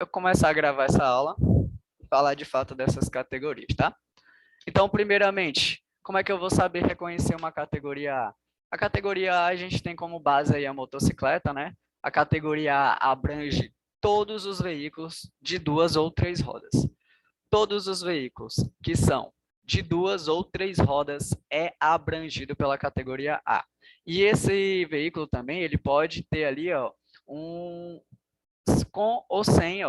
eu começar a gravar essa aula e falar de fato dessas categorias, tá? Então, primeiramente, como é que eu vou saber reconhecer uma categoria A? A categoria A a gente tem como base aí a motocicleta, né? A categoria A abrange todos os veículos de 2 ou 3 rodas. Todos os veículos que são de 2 ou 3 rodas é abrangido pela categoria A. E esse veículo também, ele pode ter ali, ó, com ou sem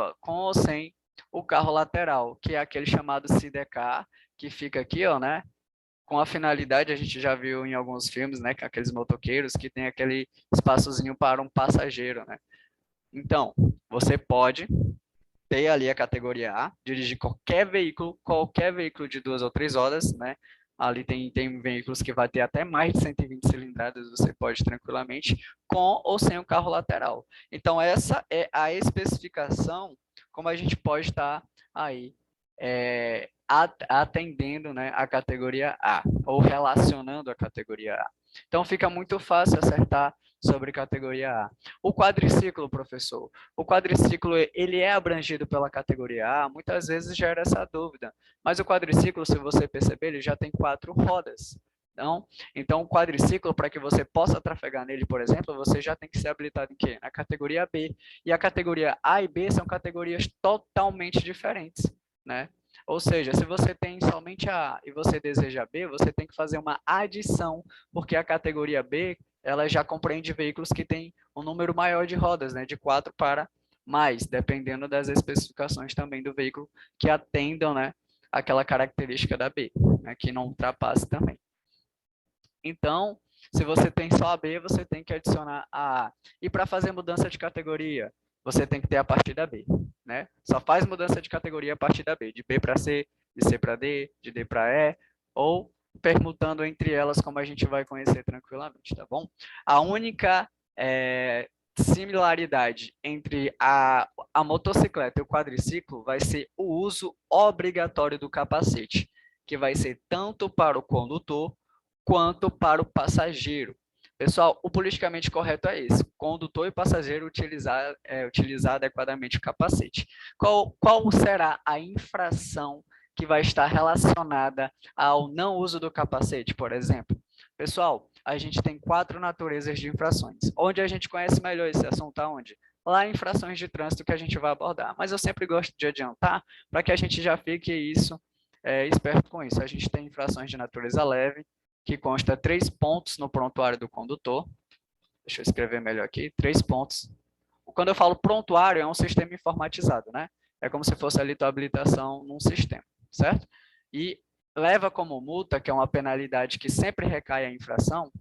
o carro lateral, que é aquele chamado sidecar, que fica aqui, ó, né? Com a finalidade, a gente já viu em alguns filmes, né, com aqueles motoqueiros que tem aquele espaçozinho para um passageiro, né? Então, você pode ter ali a categoria A, dirigir qualquer veículo de 2 ou 3 rodas, né? Ali tem veículos que vai ter até mais de 120 cilindradas, você pode tranquilamente, com ou sem o carro lateral. Então, essa é a especificação, como a gente pode estar aí atendendo, né, a categoria A, ou relacionando a categoria A. Então, fica muito fácil acertar sobre categoria A. O quadriciclo, professor, o quadriciclo ele é abrangido pela categoria A, muitas vezes gera essa dúvida, mas o quadriciclo, se você perceber, ele já tem 4 rodas. Então, o quadriciclo, para que você possa trafegar nele, por exemplo, você já tem que ser habilitado em quê? Na categoria B. E a categoria A e B são categorias totalmente diferentes, né? Ou seja, se você tem somente a A e você deseja B, você tem que fazer uma adição, porque a categoria B ela já compreende veículos que têm um número maior de rodas, né, de 4 para mais, dependendo das especificações também do veículo que atendam, né, aquela característica da B, né, que não ultrapasse também. Então, se você tem só a B, você tem que adicionar a A. E para fazer mudança de categoria, você tem que ter a partida B, né? Só faz mudança de categoria a partir da B, de B para C, de C para D, de D para E, ou permutando entre elas, como a gente vai conhecer tranquilamente, tá bom? A única similaridade entre a motocicleta e o quadriciclo vai ser o uso obrigatório do capacete, que vai ser tanto para o condutor quanto para o passageiro. Pessoal, o politicamente correto é esse: condutor e passageiro utilizar adequadamente o capacete. Qual será a infração que vai estar relacionada ao não uso do capacete, por exemplo? Pessoal, a gente tem 4 naturezas de infrações. Onde a gente conhece melhor esse assunto? Aonde? Lá em infrações de trânsito que a gente vai abordar. Mas eu sempre gosto de adiantar para que a gente já fique esperto com isso. A gente tem infrações de natureza leve, que consta 3 pontos no prontuário do condutor. Deixa eu escrever melhor aqui, 3 pontos. Quando eu falo prontuário, é um sistema informatizado, né? É como se fosse ali tua habilitação num sistema, certo? E leva como multa, que é uma penalidade que sempre recai a infração,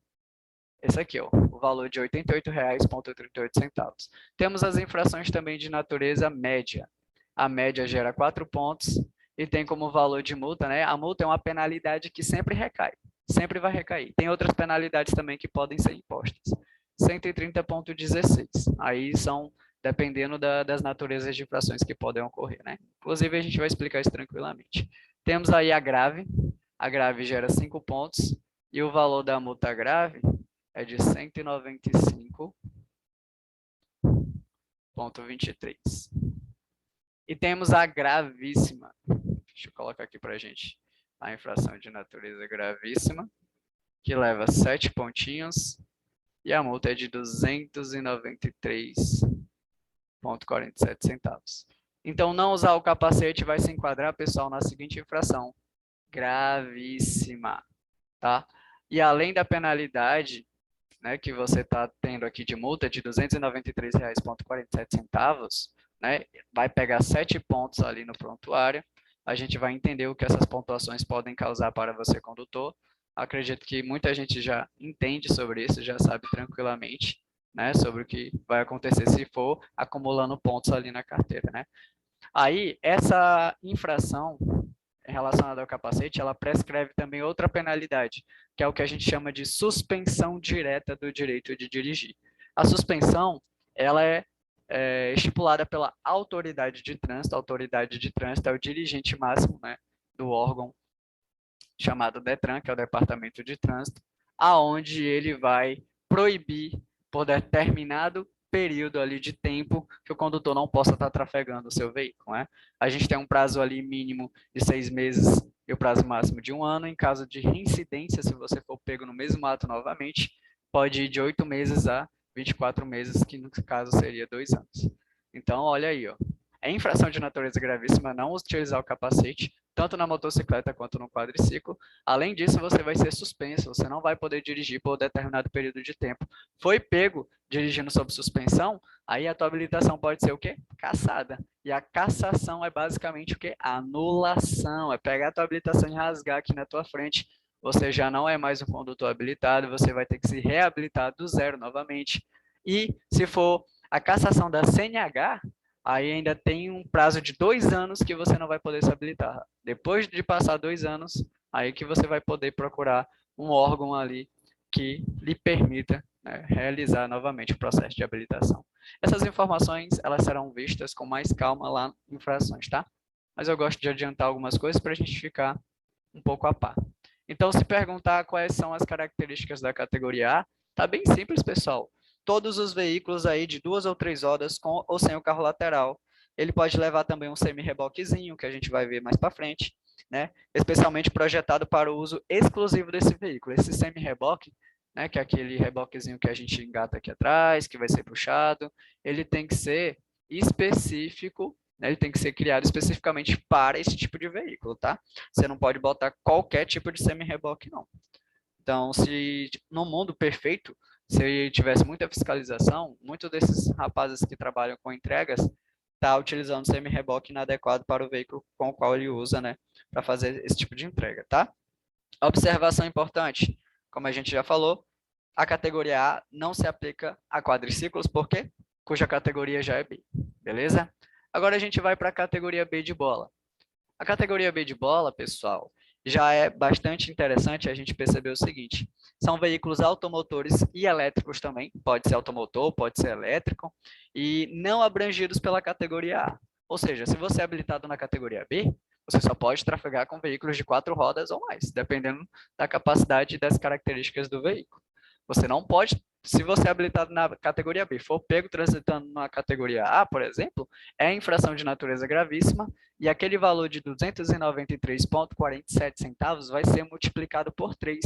esse aqui, ó, o valor de R$ 88,38. Temos as infrações também de natureza média. A média gera 4 pontos e tem como valor de multa, né? A multa é uma penalidade que sempre recai, sempre vai recair. Tem outras penalidades também que podem ser impostas. 130,16. Aí são dependendo das naturezas de infrações que podem ocorrer, né? Inclusive, a gente vai explicar isso tranquilamente. Temos aí a grave gera 5 pontos, e o valor da multa grave é de 195,23. E temos a gravíssima. Deixa eu colocar aqui para a gente a infração de natureza gravíssima, que leva 7 pontinhos, e a multa é de 293,47 centavos. Então, não usar o capacete vai se enquadrar, pessoal, na seguinte infração: gravíssima, tá? E além da penalidade, né, que você está tendo aqui de multa de R$ 293,47, né, vai pegar 7 pontos ali no prontuário. A gente vai entender o que essas pontuações podem causar para você, condutor. Acredito que muita gente já entende sobre isso, já sabe tranquilamente, né, sobre o que vai acontecer se for acumulando pontos ali na carteira, né? Aí, essa infração relacionada ao capacete, ela prescreve também outra penalidade, que é o que a gente chama de suspensão direta do direito de dirigir. A suspensão, ela é estipulada pela autoridade de trânsito. A autoridade de trânsito é o dirigente máximo, né, do órgão chamado DETRAN, que é o Departamento de Trânsito, aonde ele vai proibir, por determinado período ali de tempo que o condutor não possa estar trafegando o seu veículo, né? A gente tem um prazo ali mínimo de 6 meses e o prazo máximo de 1 ano. Em caso de reincidência, se você for pego no mesmo ato novamente, pode ir de 8 meses a 24 meses, que no caso seria 2 anos. Então, olha aí, ó. É infração de natureza gravíssima não utilizar o capacete, tanto na motocicleta quanto no quadriciclo. Além disso, você vai ser suspenso, você não vai poder dirigir por determinado período de tempo. Foi pego dirigindo sob suspensão, aí a tua habilitação pode ser o quê? Cassada. E a cassação é basicamente o quê? Anulação. É pegar a tua habilitação e rasgar aqui na tua frente. Você já não é mais um condutor habilitado, você vai ter que se reabilitar do zero novamente. E se for a cassação da CNH, aí ainda tem um prazo de 2 anos que você não vai poder se habilitar. Depois de passar 2 anos, aí que você vai poder procurar um órgão ali que lhe permita, né, realizar novamente o processo de habilitação. Essas informações, elas serão vistas com mais calma lá em infrações, tá? Mas eu gosto de adiantar algumas coisas para a gente ficar um pouco a par. Então, se perguntar quais são as características da categoria A, tá bem simples, pessoal. Todos os veículos aí de 2 ou 3 rodas com ou sem o carro lateral. Ele pode levar também um semi-reboquezinho, que a gente vai ver mais para frente, né? Especialmente projetado para o uso exclusivo desse veículo. Esse semi-reboque, né, que é aquele reboquezinho que a gente engata aqui atrás, que vai ser puxado, ele tem que ser específico, né? Ele tem que ser criado especificamente para esse tipo de veículo, tá? Você não pode botar qualquer tipo de semi-reboque, não. Então, se no mundo perfeito, se tivesse muita fiscalização, muitos desses rapazes que trabalham com entregas tá utilizando semi-reboque inadequado para o veículo com o qual ele usa, né, para fazer esse tipo de entrega, tá? Observação importante, como a gente já falou, a categoria A não se aplica a quadriciclos, por quê? Cuja categoria já é B, beleza? Agora a gente vai para a categoria B de bola. A categoria B de bola, pessoal, já é bastante interessante a gente perceber o seguinte: são veículos automotores e elétricos também, pode ser automotor, pode ser elétrico, e não abrangidos pela categoria A. Ou seja, se você é habilitado na categoria B, você só pode trafegar com veículos de 4 rodas ou mais, dependendo da capacidade e das características do veículo. Você não pode, se você é habilitado na categoria B, for pego transitando na categoria A, por exemplo, é infração de natureza gravíssima, e aquele valor de 293,47 centavos vai ser multiplicado por 3,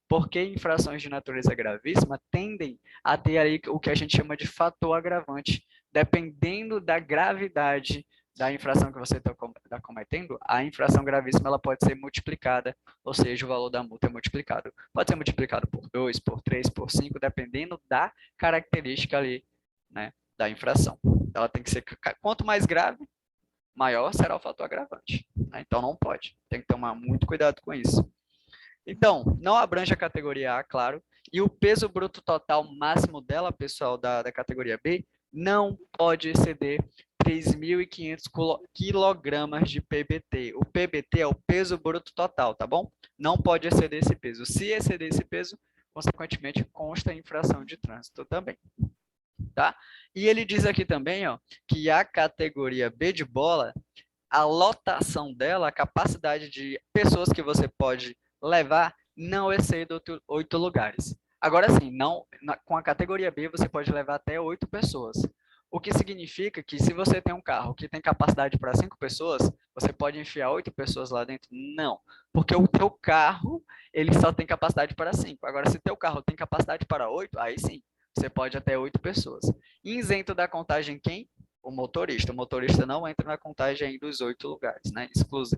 porque infrações de natureza gravíssima tendem a ter aí o que a gente chama de fator agravante. Dependendo da gravidade da infração que você está cometendo, a infração gravíssima ela pode ser multiplicada, ou seja, o valor da multa é multiplicado. Pode ser multiplicado por 2, por 3, por 5, dependendo da característica ali, né, da infração. Ela tem que ser, quanto mais grave, maior será o fator agravante, né? Então não pode, tem que tomar muito cuidado com isso. Então, não abrange a categoria A, claro, e o peso bruto total máximo dela, pessoal, da categoria B, não pode exceder 3.500 quilogramas de PBT. O PBT é o peso bruto total, tá bom? Não pode exceder esse peso. Se exceder esse peso, consequentemente, consta infração de trânsito também. Tá? E ele diz aqui também, ó, que a categoria B de bola, a lotação dela, a capacidade de pessoas que você pode levar, não excede 8 lugares. Agora sim, com a categoria B você pode levar até 8 pessoas. O que significa que se você tem um carro que tem capacidade para 5 pessoas, você pode enfiar 8 pessoas lá dentro? Não, porque o teu carro ele só tem capacidade para 5. Agora, se teu carro tem capacidade para 8, aí sim, você pode até 8 pessoas. Isento da contagem quem? O motorista. O motorista não entra na contagem aí dos 8 lugares, né?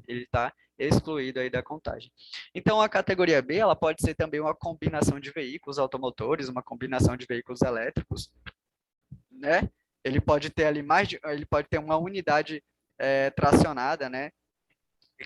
Ele está excluído aí da contagem. Então, a categoria B, ela pode ser também uma combinação de veículos automotores, uma combinação de veículos elétricos, né? Ele pode ter ali ele pode ter uma unidade tracionada, né?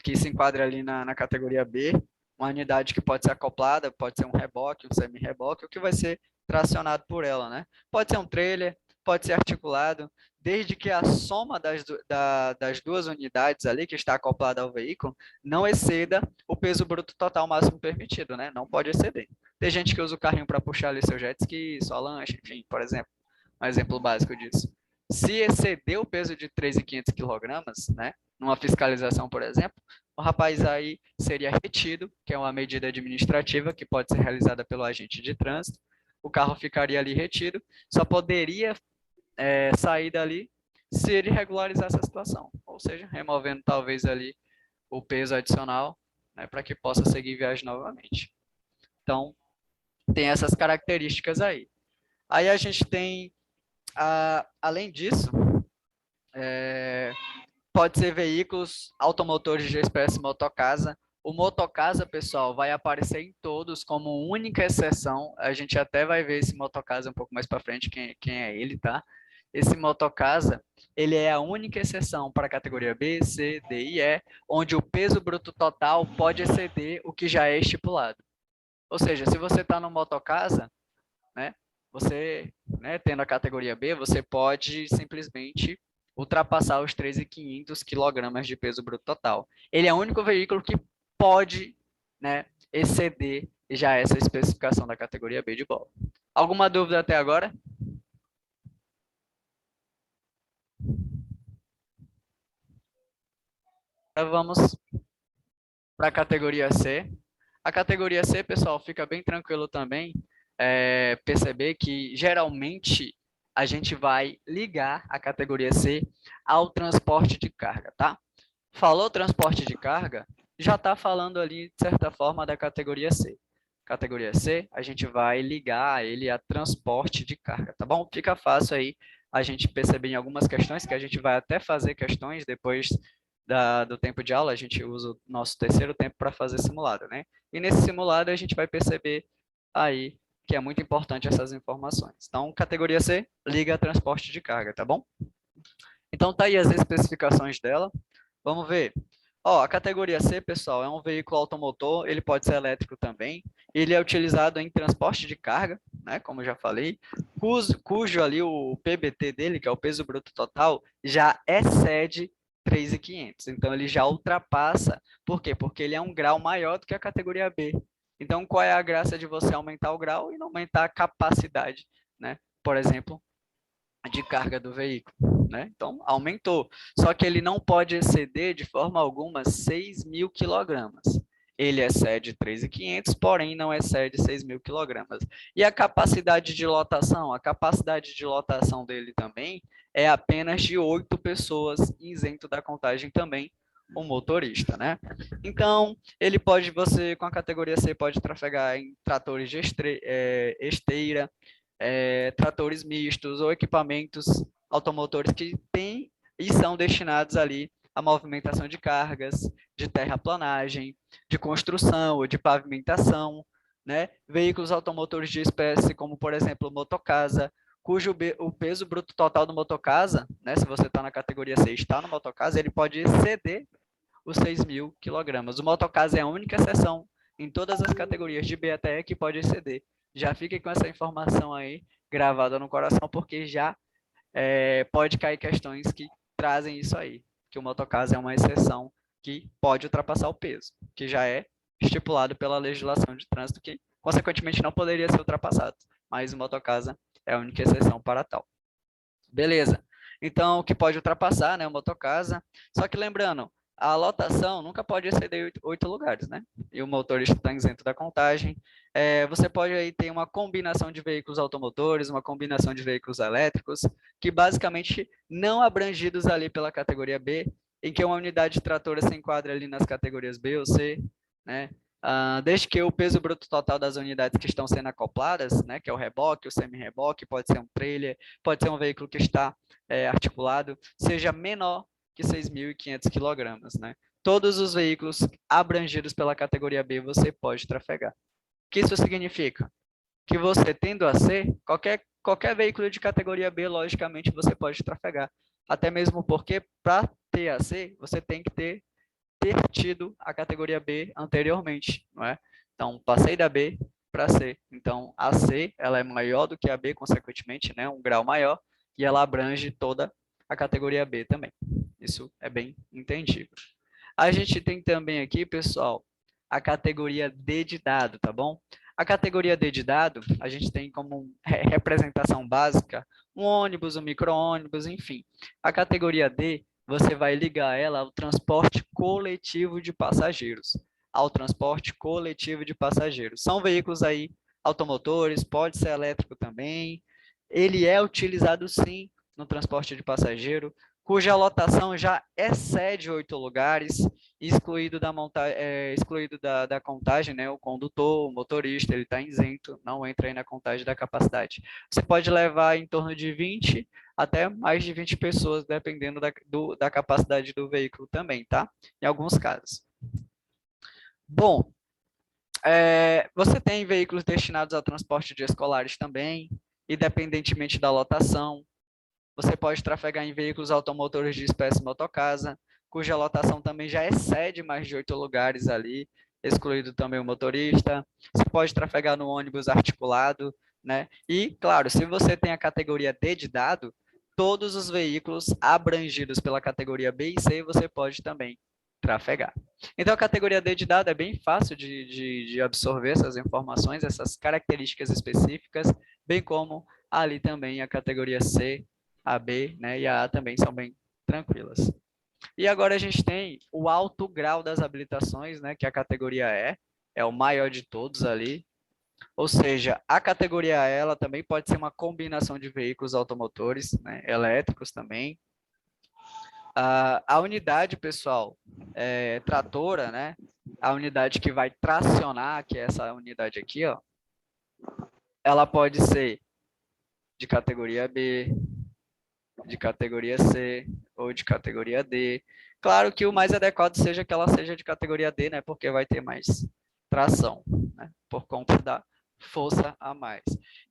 Que se enquadra ali na categoria B, uma unidade que pode ser acoplada, pode ser um reboque, um semi-reboque, o que vai ser tracionado por ela, né? Pode ser um trailer, pode ser articulado, desde que a soma das duas unidades ali que está acoplada ao veículo não exceda o peso bruto total máximo permitido, né? Não pode exceder. Tem gente que usa o carrinho para puxar ali seu jet ski, sua lancha, enfim, por exemplo. Um exemplo básico disso. Se exceder o peso de 3.500 quilogramas, né? Numa fiscalização, por exemplo, o rapaz aí seria retido, que é uma medida administrativa que pode ser realizada pelo agente de trânsito. O carro ficaria ali retido, só poderia sair dali se ele regularizar essa situação, ou seja, removendo talvez ali o peso adicional, né, para que possa seguir viagem novamente. Então, tem essas características aí. Aí a gente tem, além disso, pode ser veículos automotores de espécie motocasa. O motocasa, pessoal, vai aparecer em todos como única exceção. A gente até vai ver esse motocasa um pouco mais para frente, quem é ele, tá? Esse motocasa, ele é a única exceção para a categoria B, C, D e E, onde o peso bruto total pode exceder o que já é estipulado. Ou seja, se você está no motocasa, né, você, né, tendo a categoria B, você pode simplesmente ultrapassar os 3.500 quilogramas de peso bruto total. Ele é o único veículo que pode, né, exceder já essa especificação da categoria B de bola. Alguma dúvida até agora? Agora vamos para a categoria C. A categoria C, pessoal, fica bem tranquilo também perceber que geralmente a gente vai ligar a categoria C ao transporte de carga, tá? Falou transporte de carga, já está falando ali, de certa forma, da categoria C. Categoria C, a gente vai ligar ele a transporte de carga, tá bom? Fica fácil aí a gente perceber em algumas questões, que a gente vai até fazer questões depois do tempo de aula, a gente usa o nosso terceiro tempo para fazer simulado, né? E nesse simulado a gente vai perceber aí que é muito importante essas informações. Então, categoria C, liga a transporte de carga, tá bom? Então, tá aí as especificações dela. Vamos ver. Ó, a categoria C, pessoal, é um veículo automotor, ele pode ser elétrico também. Ele é utilizado em transporte de carga, né, como eu já falei, cujo ali o PBT dele, que é o peso bruto total, já excede 3.500. Então, ele já ultrapassa. Por quê? Porque ele é um grau maior do que a categoria B. Então, qual é a graça de você aumentar o grau e não aumentar a capacidade, né? Por exemplo, de carga do veículo, né? Então, aumentou. Só que ele não pode exceder de forma alguma 6.000 quilogramas. Ele excede 3.500, porém não excede 6.000 quilogramas. E a capacidade de lotação? A capacidade de lotação dele também é apenas de 8 pessoas, isento da contagem também o motorista, né? Então, ele pode, você com a categoria C pode trafegar em tratores de esteira, tratores mistos ou equipamentos automotores que têm e são destinados ali à movimentação de cargas, de terraplanagem, de construção ou de pavimentação, né? Veículos automotores de espécie como, por exemplo, o motocasa, cujo o peso bruto total do motocasa, né, se você está na categoria 6, está no motocasa, ele pode exceder os 6.000 quilogramas. O motocasa é a única exceção em todas as categorias de B até E que pode exceder. Já fique com essa informação aí gravada no coração, porque já pode cair questões que trazem isso aí, que o motocasa é uma exceção que pode ultrapassar o peso, que já é estipulado pela legislação de trânsito, que consequentemente não poderia ser ultrapassado, mas o motocasa é a única exceção para tal. Beleza. Então, o que pode ultrapassar, né, o motocasa. Só que lembrando, a lotação nunca pode exceder 8 lugares, né? E o motorista está isento da contagem. Você pode aí ter uma combinação de veículos automotores, uma combinação de veículos elétricos, que basicamente não abrangidos ali pela categoria B, em que uma unidade de tratora se enquadra ali nas categorias B ou C, né? Desde que o peso bruto total das unidades que estão sendo acopladas, né, que é o reboque, o semi-reboque, pode ser um trailer, pode ser um veículo que está articulado, seja menor que 6.500 quilogramas, né? Todos os veículos abrangidos pela categoria B você pode trafegar. O que isso significa? Que você tendo a C, qualquer veículo de categoria B, logicamente, você pode trafegar. Até mesmo porque, para ter a C, você tem que ter tido a categoria B anteriormente, não é? Então, passei da B para C. Então, a C, ela é maior do que a B, consequentemente, né? Um grau maior, e ela abrange toda a categoria B também. Isso é bem entendível. A gente tem também aqui, pessoal, a categoria D de dado, tá bom? A categoria D de dado, a gente tem como representação básica um ônibus, um micro-ônibus, enfim. A categoria D, você vai ligar ela ao transporte coletivo de passageiros. Ao transporte coletivo de passageiros. São veículos aí automotores, pode ser elétrico também. Ele é utilizado, sim, no transporte de passageiro, cuja lotação já excede 8 lugares, excluído da contagem, né, o condutor, o motorista, ele está isento, não entra aí na contagem da capacidade. Você pode levar em torno de 20 até mais de 20 pessoas, dependendo da capacidade do veículo também, tá? Em alguns casos. Bom, você tem veículos destinados ao transporte de escolares também, independentemente da lotação. Você pode trafegar em veículos automotores de espécie motocasa, cuja lotação também já excede mais de 8 lugares ali, excluído também o motorista. Você pode trafegar no ônibus articulado, né? E, claro, se você tem a categoria D de dado, todos os veículos abrangidos pela categoria B e C, você pode também trafegar. Então, a categoria D de dado é bem fácil de absorver essas informações, essas características específicas, bem como ali também a categoria C, a B, né, e a A também são bem tranquilas. E agora a gente tem o alto grau das habilitações, né, que a categoria E é o maior de todos ali. Ou seja, a categoria E ela também pode ser uma combinação de veículos automotores, né, elétricos também. A unidade, pessoal, tratora, né, a unidade que vai tracionar, que é essa unidade aqui, ó, ela pode ser de categoria B, de categoria C ou de categoria D. Claro que o mais adequado seja que ela seja de categoria D, né, porque vai ter mais tração, né, por conta da força a mais.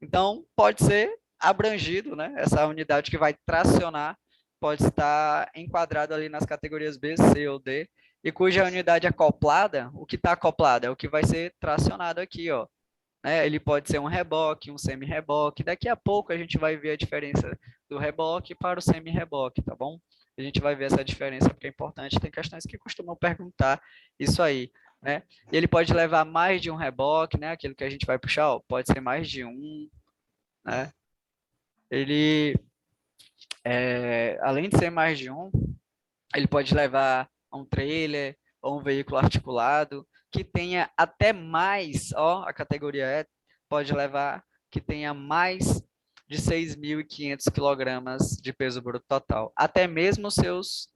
Então, pode ser abrangido, né, essa unidade que vai tracionar pode estar enquadrado ali nas categorias B, C ou D, e cuja unidade acoplada, o que está acoplado é o que vai ser tracionado aqui, ó. Né? Ele pode ser um reboque, um semi-reboque. Daqui a pouco a gente vai ver a diferença do reboque para o semi-reboque, tá bom? A gente vai ver essa diferença porque é importante. Tem questões que costumam perguntar isso aí, né? E ele pode levar mais de um reboque, né? Aquilo que a gente vai puxar, ó, pode ser mais de um, né? Ele, além de ser mais de um, ele pode levar um trailer ou um veículo articulado que tenha até mais, ó, a categoria E pode levar que tenha mais de 6.500 quilogramas de peso bruto total. Até mesmo seus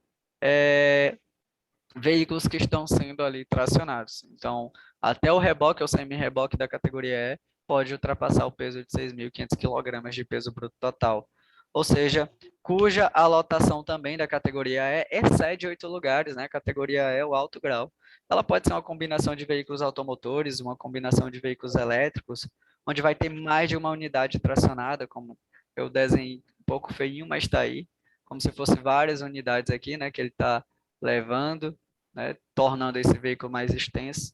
veículos que estão sendo ali tracionados. Então, até o reboque ou semi-reboque da categoria E pode ultrapassar o peso de 6.500 quilogramas de peso bruto total. Ou seja, cuja a lotação também da categoria E excede 8 lugares, né? Categoria E, o alto grau. Ela pode ser uma combinação de veículos automotores, uma combinação de veículos elétricos, onde vai ter mais de uma unidade tracionada, como eu desenhei um pouco feinho, mas está aí, como se fosse várias unidades aqui, né? Que ele está levando, né, tornando esse veículo mais extenso,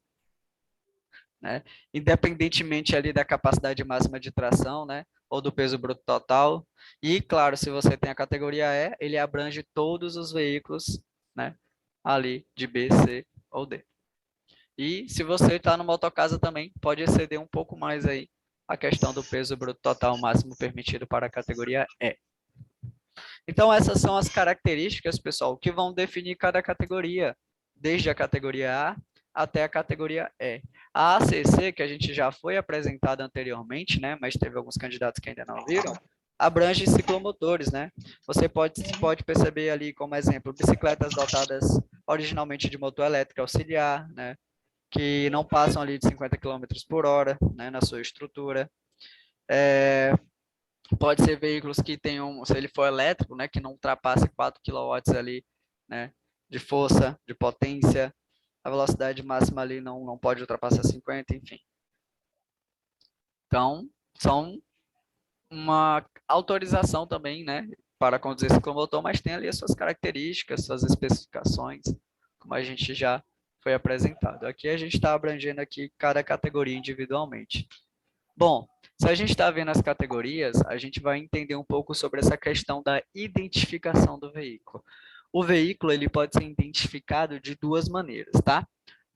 né, independentemente ali da capacidade máxima de tração, né, ou do peso bruto total. E, claro, se você tem a categoria E, ele abrange todos os veículos, né, ali de B, C ou D. E se você está no motocasa também, pode exceder um pouco mais aí a questão do peso bruto total máximo permitido para a categoria E. Então, essas são as características, pessoal, que vão definir cada categoria, desde a categoria A até a categoria E. A ACC, que a gente já foi apresentada anteriormente, né, mas teve alguns candidatos que ainda não viram, abrange ciclomotores, né? Você pode perceber ali como exemplo, bicicletas dotadas originalmente de motor elétrico auxiliar, né, que não passam ali de 50 km por hora, né, na sua estrutura. Pode ser veículos que tenham, se ele for elétrico, né, que não ultrapasse 4 kW ali, né, de força, de potência, a velocidade máxima ali não pode ultrapassar 50, enfim. Então, são uma autorização também, né, para conduzir ciclomotor, mas tem ali as suas características, suas especificações, como a gente já foi apresentado. Aqui a gente está abrangendo aqui cada categoria individualmente. Bom, se a gente está vendo as categorias, a gente vai entender um pouco sobre essa questão da identificação do veículo. O veículo ele pode ser identificado de duas maneiras, tá?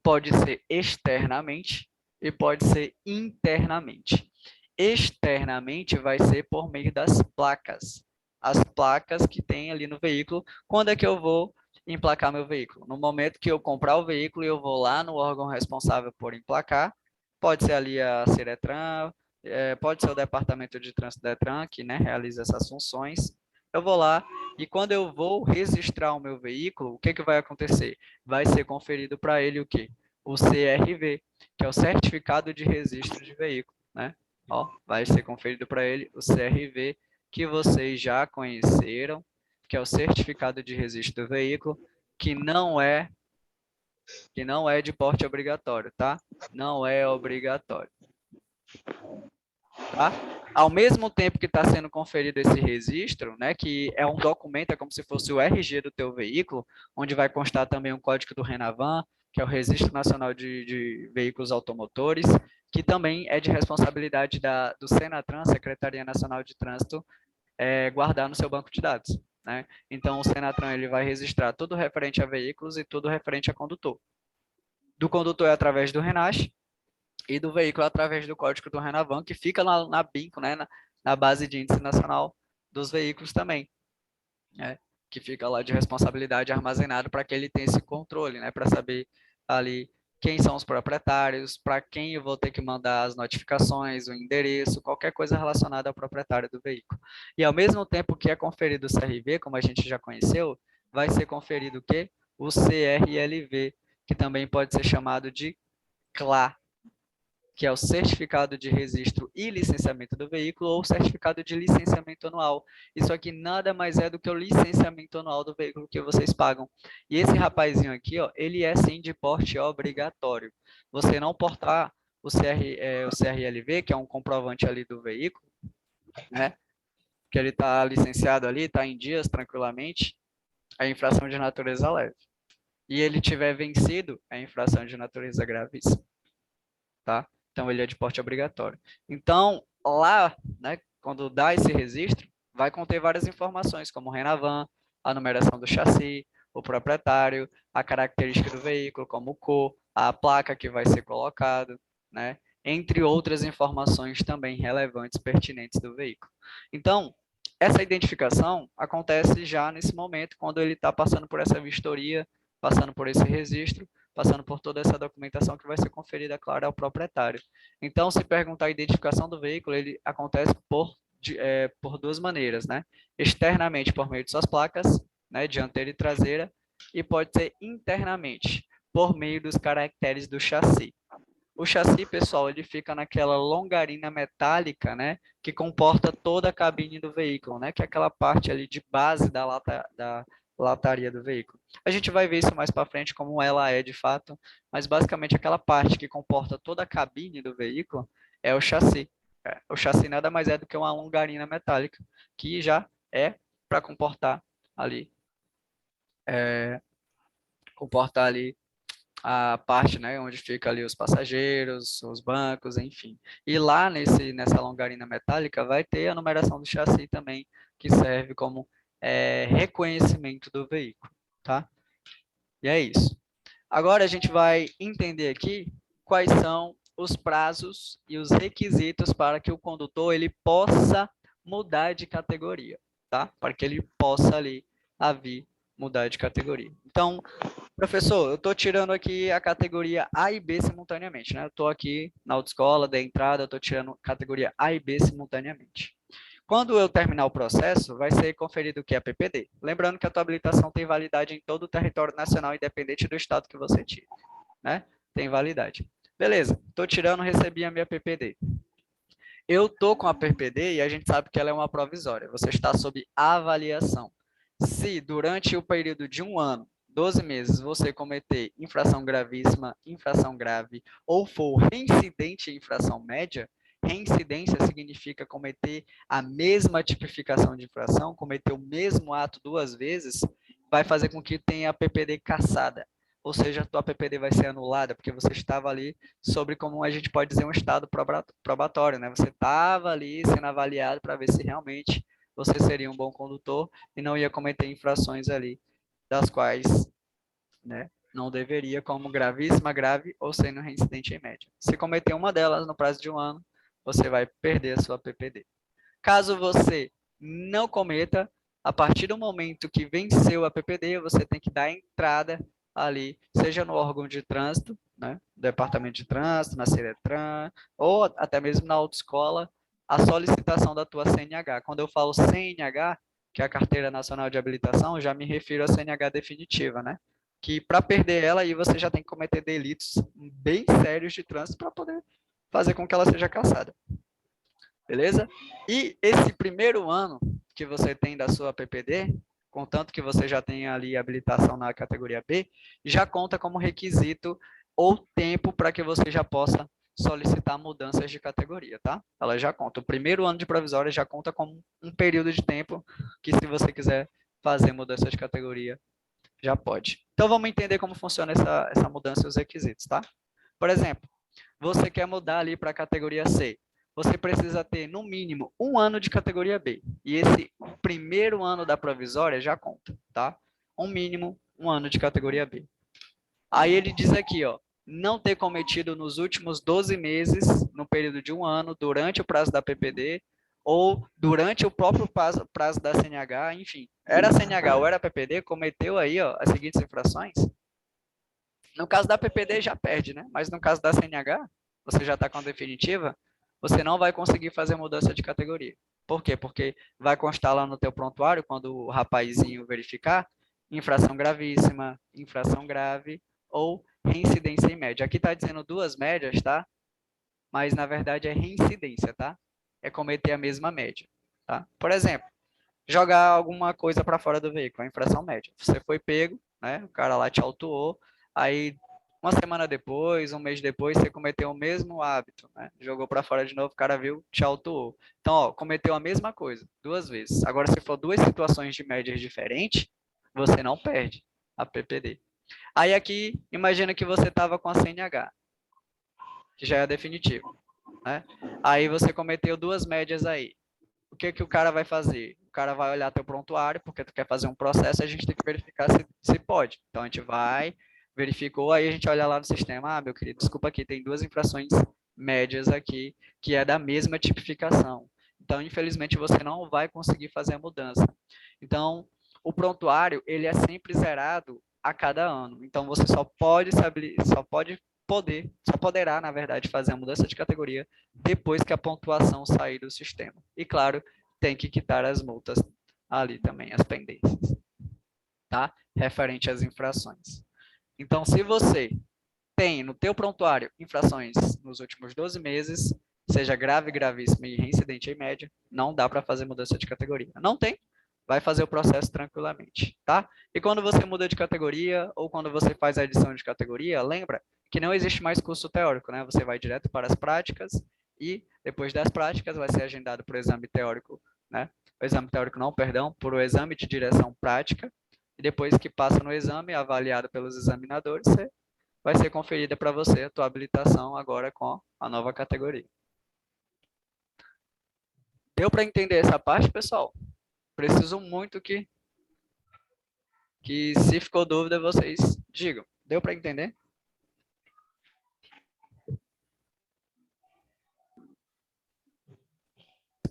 Pode ser externamente e pode ser internamente. Externamente vai ser por meio das placas. As placas que tem ali no veículo. Quando é que eu vou emplacar meu veículo? No momento que eu comprar o veículo, eu vou lá no órgão responsável por emplacar. Pode ser ali a Ciretran, pode ser o Departamento de Trânsito Detran, que, né, realiza essas funções. eu vou lá e quando eu vou registrar o meu veículo, o que que vai acontecer? Vai ser conferido para ele o quê? O CRV, que é o Certificado de Registro de Veículo, né? Ó, vai ser conferido para ele o CRV, que vocês já conheceram, que é o Certificado de Registro do Veículo, que não é de porte obrigatório, tá? Não é obrigatório, tá? Ao mesmo tempo que está sendo conferido esse registro, né, que é um documento, é como se fosse o RG do teu veículo, onde vai constar também um código do Renavan, que é o Registro Nacional de Veículos Automotores, que também é de responsabilidade do Senatran, Secretaria Nacional de Trânsito, guardar no seu banco de dados, né? Então, o Senatran ele vai registrar tudo referente a veículos e tudo referente a condutor. Do condutor é através do RENASH, e do veículo através do código do Renavan, que fica na BINCO, né, na base de índice nacional dos veículos também, né, que fica lá de responsabilidade armazenado para que ele tenha esse controle, né, para saber ali quem são os proprietários, para quem eu vou ter que mandar as notificações, o endereço, qualquer coisa relacionada ao proprietário do veículo. E ao mesmo tempo que é conferido o CRV, como a gente já conheceu, vai ser conferido o quê? O CRLV, que também pode ser chamado de CLA, que é o certificado de registro e licenciamento do veículo ou certificado de licenciamento anual. Isso aqui nada mais é do que o licenciamento anual do veículo que vocês pagam. E esse rapazinho aqui, ó, ele é sim de porte obrigatório. Você não portar o CRLV, que é um comprovante ali do veículo, né? Que ele está licenciado ali, está em dias tranquilamente, é infração de natureza leve. E ele tiver vencido, é infração de natureza gravíssima, tá? Então, ele é de porte obrigatório. Então, lá, né, quando dá esse registro, vai conter várias informações, como o Renavan, a numeração do chassi, o proprietário, a característica do veículo, como o cor, a placa que vai ser colocado, né, entre outras informações também relevantes, pertinentes do veículo. Então, essa identificação acontece já nesse momento, quando ele está passando por essa vistoria, passando por esse registro, passando por toda essa documentação que vai ser conferida, claro, ao proprietário. Então, se perguntar a identificação do veículo, ele acontece por duas maneiras, né? Externamente, por meio de suas placas, né, dianteira e traseira, e pode ser internamente, por meio dos caracteres do chassi. O chassi, pessoal, ele fica naquela longarina metálica, né, que comporta toda a cabine do veículo, né, que é aquela parte ali de base da lataria do veículo. A gente vai ver isso mais para frente, como ela é de fato, mas basicamente aquela parte que comporta toda a cabine do veículo é o chassi. O chassi nada mais é do que uma longarina metálica, que já é para comportar ali a parte, né, onde fica ali os passageiros, os bancos, enfim. E lá nessa longarina metálica vai ter a numeração do chassi também, que serve como reconhecimento do veículo, tá? E é isso. Agora a gente vai entender aqui quais são os prazos e os requisitos para que o condutor ele possa mudar de categoria, tá? Para que ele possa ali vir mudar de categoria. Então, professor, eu estou tirando aqui a categoria A e B simultaneamente, né? Eu estou aqui na autoescola, da entrada, eu estou tirando categoria A e B simultaneamente. Quando eu terminar o processo, vai ser conferido o que é a PPD. Lembrando que a tua habilitação tem validade em todo o território nacional, independente do estado que você tire, né? Tem validade. Beleza, estou tirando, recebi a minha PPD. Eu estou com a PPD e a gente sabe que ela é uma provisória. Você está sob avaliação. Se durante o período de 1 ano, 12 meses, você cometer infração gravíssima, infração grave, ou for reincidente em infração média, reincidência significa cometer a mesma tipificação de infração, cometer o mesmo ato 2 vezes, vai fazer com que tenha a PPD cassada. Ou seja, a tua PPD vai ser anulada, porque você estava ali sobre, como a gente pode dizer, um estado probatório, né? Você estava ali sendo avaliado para ver se realmente você seria um bom condutor e não ia cometer infrações ali, das quais, né, não deveria, como gravíssima, grave ou sendo reincidente em média. Se cometer uma delas no prazo de 1 ano, você vai perder a sua PPD. Caso você não cometa, a partir do momento que venceu a PPD, você tem que dar entrada ali, seja no órgão de trânsito, né, departamento de trânsito, na Ciretran, ou até mesmo na autoescola, a solicitação da tua CNH. Quando eu falo CNH, que é a Carteira Nacional de Habilitação, já me refiro à CNH definitiva, né? Que para perder ela, aí você já tem que cometer delitos bem sérios de trânsito para poder fazer com que ela seja cassada. Beleza? E esse primeiro ano que você tem da sua PPD, contanto que você já tenha ali habilitação na categoria B, já conta como requisito ou tempo para que você já possa solicitar mudanças de categoria, tá? Ela já conta. O primeiro ano de provisória já conta como um período de tempo que, se você quiser fazer mudança de categoria, já pode. Então, vamos entender como funciona essa mudança e os requisitos, tá? Por exemplo, você quer mudar ali para a categoria C. Você precisa ter, no mínimo, 1 ano de categoria B. E esse primeiro ano da provisória já conta, tá? Um mínimo, 1 ano de categoria B. Aí ele diz aqui, ó, não ter cometido nos últimos 12 meses, no período de 1 ano, durante o prazo da PPD, ou durante o próprio prazo da CNH, enfim. Era CNH ou era PPD, cometeu aí, ó, as seguintes infrações. No caso da PPD já perde, né? Mas no caso da CNH, você já está com a definitiva, você não vai conseguir fazer mudança de categoria. Por quê? Porque vai constar lá no teu prontuário, quando o rapazinho verificar, infração gravíssima, infração grave ou reincidência em média. Aqui está dizendo 2 médias, tá? Mas na verdade é reincidência, tá? É cometer a mesma média, tá? Por exemplo, jogar alguma coisa para fora do veículo, a infração média. Você foi pego, né? O cara lá te autuou, aí uma semana depois, um mês depois, você cometeu o mesmo hábito, né? Jogou para fora de novo, o cara viu, te autuou. Então, ó, cometeu a mesma coisa 2 vezes. Agora, se for 2 situações de médias diferentes, você não perde a PPD. Aí aqui, imagina que você estava com a CNH, que já é definitivo, né? Aí você cometeu 2 médias aí. O que o cara vai fazer? O cara vai olhar teu prontuário, porque tu quer fazer um processo, a gente tem que verificar se pode. Então, a gente vai, verificou, aí a gente olha lá no sistema, meu querido, desculpa aqui, tem 2 infrações médias aqui, que é da mesma tipificação. Então, infelizmente, você não vai conseguir fazer a mudança. Então, o prontuário, ele é sempre zerado a cada ano. Então, você só poderá, na verdade, fazer a mudança de categoria depois que a pontuação sair do sistema. E, claro, tem que quitar as multas ali também, as pendências, tá? Referente às infrações. Então, se você tem no teu prontuário infrações nos últimos 12 meses, seja grave, gravíssima e reincidente em média, não dá para fazer mudança de categoria. Não tem, vai fazer o processo tranquilamente, tá? E quando você muda de categoria ou quando você faz a edição de categoria, lembra que não existe mais curso teórico, né? Você vai direto para as práticas e depois das práticas vai ser agendado para o exame teórico, né? O exame teórico não, perdão, por o exame de direção prática. E depois que passa no exame, avaliado pelos examinadores, você vai ser conferida para você a tua habilitação agora com a nova categoria. Deu para entender essa parte, pessoal? Preciso muito que se ficou dúvida, vocês digam. Deu para entender?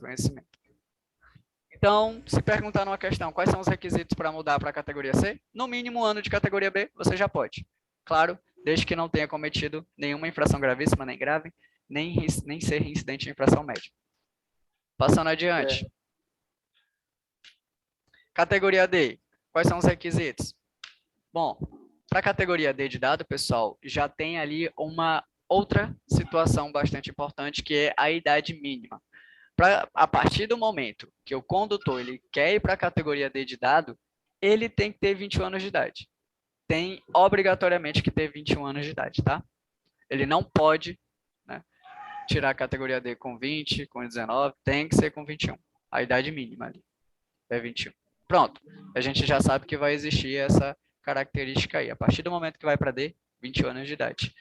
Conhecimento. Então, se perguntar numa questão, quais são os requisitos para mudar para a categoria C? No mínimo, 1 ano de categoria B, você já pode. Claro, desde que não tenha cometido nenhuma infração gravíssima, nem grave, nem ser reincidente em infração média. Passando adiante. Categoria D, quais são os requisitos? Bom, para a categoria D de dado, pessoal, já tem ali uma outra situação bastante importante, que é a idade mínima. A partir do momento que o condutor ele quer ir para a categoria D de dado, ele tem que ter 21 anos de idade. Tem obrigatoriamente que ter 21 anos de idade, tá? Ele não pode, né, tirar a categoria D com 20, com 19, tem que ser com 21. A idade mínima ali é 21. Pronto, a gente já sabe que vai existir essa característica aí. A partir do momento que vai para D, 21 anos de idade.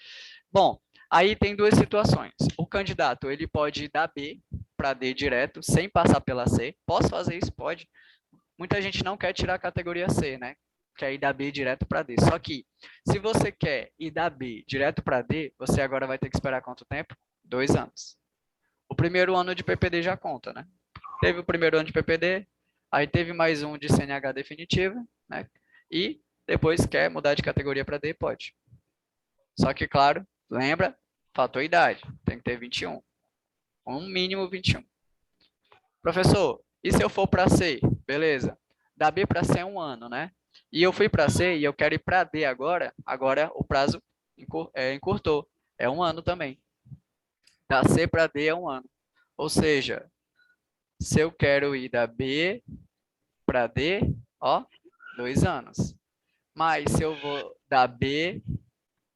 Bom, aí tem 2 situações. O candidato, ele pode ir da B para D direto, sem passar pela C. Posso fazer isso? Pode. Muita gente não quer tirar a categoria C, né? Quer ir da B direto para D. Só que, se você quer ir da B direto para D, você agora vai ter que esperar quanto tempo? 2 anos. O primeiro ano de PPD já conta, né? Teve o primeiro ano de PPD, aí teve mais um de CNH definitiva, né? E depois quer mudar de categoria para D, pode. Só que, claro, lembra, faltou a idade, tem que ter 21. Um mínimo 21. Professor, e se eu for para C? Beleza. Da B para C é 1 ano, né? E eu fui para C e eu quero ir para D agora. Agora o prazo encurtou. É 1 ano também. Da C para D é 1 ano. Ou seja, se eu quero ir da B para D, ó, 2 anos. Mas se eu vou da B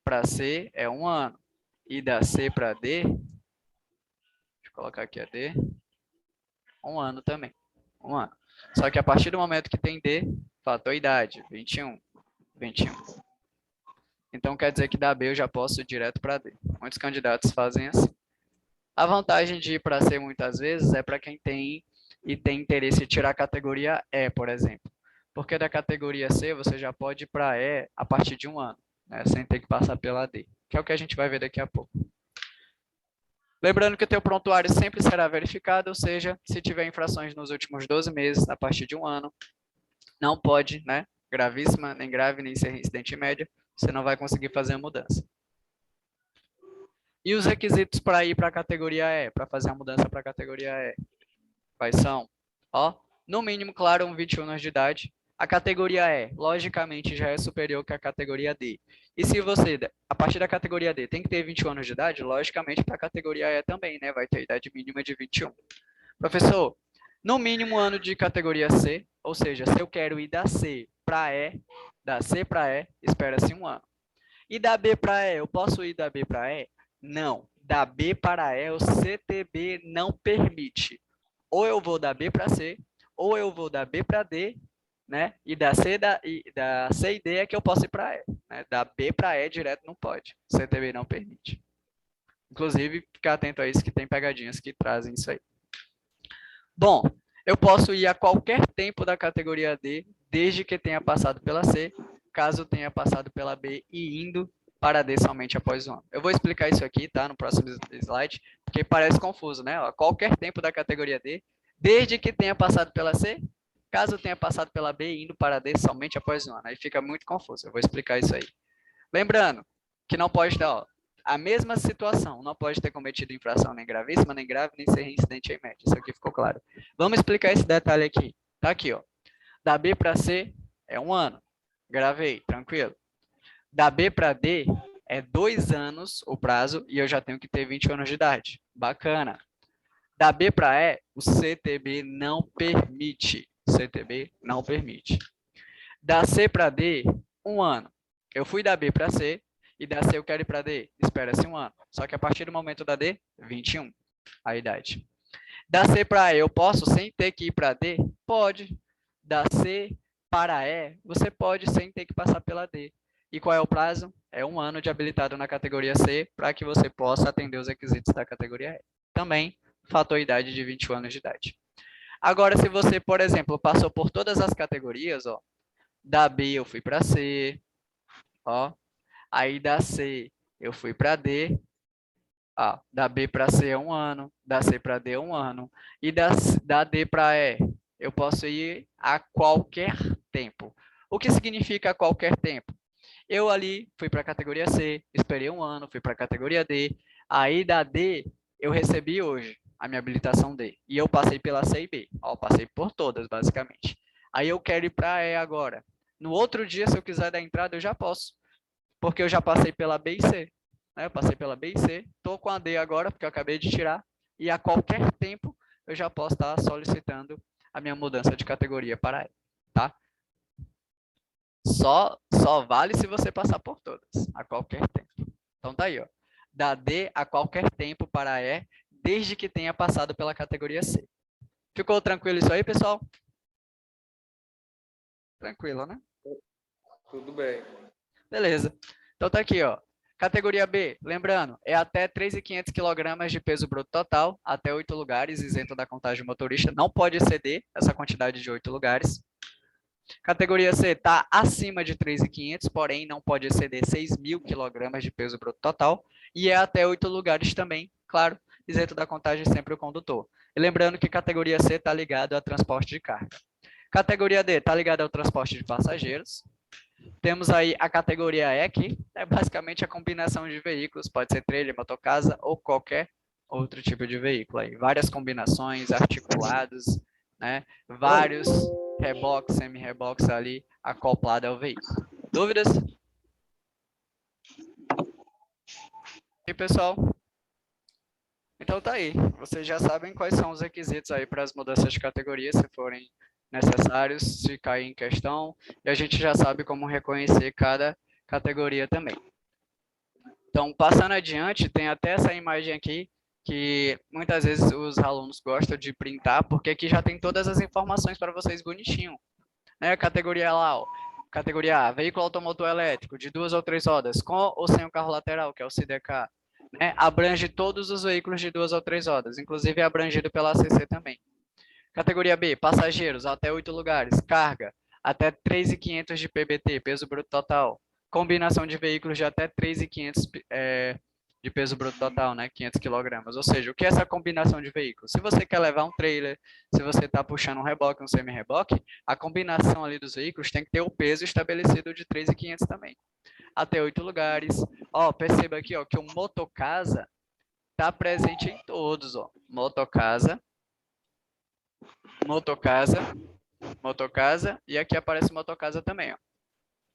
para C, é 1 ano. E da C para D, deixa eu colocar aqui a D, 1 ano também. 1 ano. Só que a partir do momento que tem D, fator idade, 21. 21. Então quer dizer que da B eu já posso ir direto para D. Muitos candidatos fazem assim. A vantagem de ir para C muitas vezes é para quem tem interesse em tirar a categoria E, por exemplo. Porque da categoria C você já pode ir para E a partir de 1 ano, né, sem ter que passar pela D, que é o que a gente vai ver daqui a pouco. Lembrando que o teu prontuário sempre será verificado, ou seja, se tiver infrações nos últimos 12 meses, a partir de 1 ano, não pode, né, gravíssima, nem grave, nem ser reincidente média, você não vai conseguir fazer a mudança. E os requisitos para ir para a categoria E, para fazer a mudança para a categoria E? Quais são? Ó, no mínimo, claro, 21 anos de idade. A categoria E, logicamente, já é superior que a categoria D. E se você, a partir da categoria D, tem que ter 21 anos de idade, logicamente, para a categoria E também, né? Vai ter idade mínima de 21. Professor, no mínimo ano de categoria C, ou seja, se eu quero ir da C para E, da C para E, espera-se 1 ano. E da B para E, eu posso ir da B para E? Não. Da B para E, o CTB não permite. Ou eu vou da B para C, ou eu vou da B para D, né? E da C e D é que eu posso ir para E. Né? Da B para E direto não pode. O CTB não permite. Inclusive, ficar atento a isso que tem pegadinhas que trazem isso aí. Bom, eu posso ir a qualquer tempo da categoria D, desde que tenha passado pela C, caso tenha passado pela B e indo para D somente após 1 ano. Eu vou explicar isso aqui, tá? No próximo slide, porque parece confuso, né? Ó, qualquer tempo da categoria D, desde que tenha passado pela C, caso tenha passado pela B e indo para D somente após 1 ano. Aí fica muito confuso, eu vou explicar isso aí. Lembrando que não pode ter, ó, a mesma situação, não pode ter cometido infração nem gravíssima, nem grave, nem ser reincidente em média. Isso aqui ficou claro. Vamos explicar esse detalhe aqui. Tá aqui, ó. Da B para C é 1 ano. Gravei, tranquilo. Da B para D é 2 anos o prazo e eu já tenho que ter 20 anos de idade. Bacana. Da B para E, o CTB não permite. CTB não permite. Da C para D, 1 ano. Eu fui da B para C e da C eu quero ir para D. Espera-se 1 ano. Só que a partir do momento da D, 21 a idade. Da C para E, eu posso sem ter que ir para D? Pode. Da C para E, você pode sem ter que passar pela D. E qual é o prazo? É 1 ano de habilitado na categoria C para que você possa atender os requisitos da categoria E. Também, fator idade de 21 anos de idade. Agora, se você, por exemplo, passou por todas as categorias, ó, da B eu fui para C, ó, aí da C eu fui para D, ó, da B para C é 1 ano, da C para D é 1 ano, e da D para E eu posso ir a qualquer tempo. O que significa a qualquer tempo? Eu ali fui para a categoria C, esperei 1 ano, fui para a categoria D, aí da D eu recebi hoje a minha habilitação D, e eu passei pela C e B, ó, passei por todas basicamente. Aí eu quero ir para a E agora. No outro dia, se eu quiser dar entrada, eu já posso, porque eu já passei pela B e C. Né? Eu passei pela B e C, estou com a D agora, porque eu acabei de tirar, e a qualquer tempo eu já posso estar solicitando a minha mudança de categoria para E. Tá? Só vale se você passar por todas, a qualquer tempo. Então tá aí, ó. Da D a qualquer tempo para E, desde que tenha passado pela categoria C. Ficou tranquilo isso aí, pessoal? Tranquilo, né? Tudo bem. Beleza. Então tá aqui, ó. Categoria B, lembrando, é até 3.500 kg de peso bruto total, até 8 lugares, isento da contagem motorista. Não pode exceder essa quantidade de 8 lugares. Categoria C está acima de 3.500, porém não pode exceder 6.000 kg de peso bruto total. E é até 8 lugares também, claro, isento da contagem sempre o condutor. E lembrando que categoria C está ligado a transporte de carga. Categoria D está ligada ao transporte de passageiros. Temos aí a categoria E, que é basicamente a combinação de veículos, pode ser trailer, motocasa ou qualquer outro tipo de veículo. Aí. Várias combinações, articulados, né? Vários reboques, semi-reboques ali acoplados ao veículo. Dúvidas? E pessoal? Então tá aí. Vocês já sabem quais são os requisitos aí para as mudanças de categoria, se forem necessários, se cair em questão. E a gente já sabe como reconhecer cada categoria também. Então, passando adiante, tem até essa imagem aqui, que muitas vezes os alunos gostam de printar, porque aqui já tem todas as informações para vocês bonitinho. Né? Categoria lá, ó. Categoria A, veículo automotor elétrico, de 2 ou 3 rodas, com ou sem o carro lateral, que é o CDK. Né? Abrange todos os veículos de 2 ou 3 rodas, inclusive é abrangido pela ACC também. Categoria B, passageiros, até 8 lugares, carga, até 3.500 de PBT, peso bruto total. Combinação de veículos de até 3.500 de peso bruto total, né? 500 quilogramas. Ou seja, o que é essa combinação de veículos? Se você quer levar um trailer, se você está puxando um reboque, um semi-reboque, a combinação ali dos veículos tem que ter o peso estabelecido de 3.500 também. Até 8 lugares. Ó, perceba aqui, ó, que o motocasa está presente em todos, ó. Motocasa, motocasa, e aqui aparece motocasa também, ó.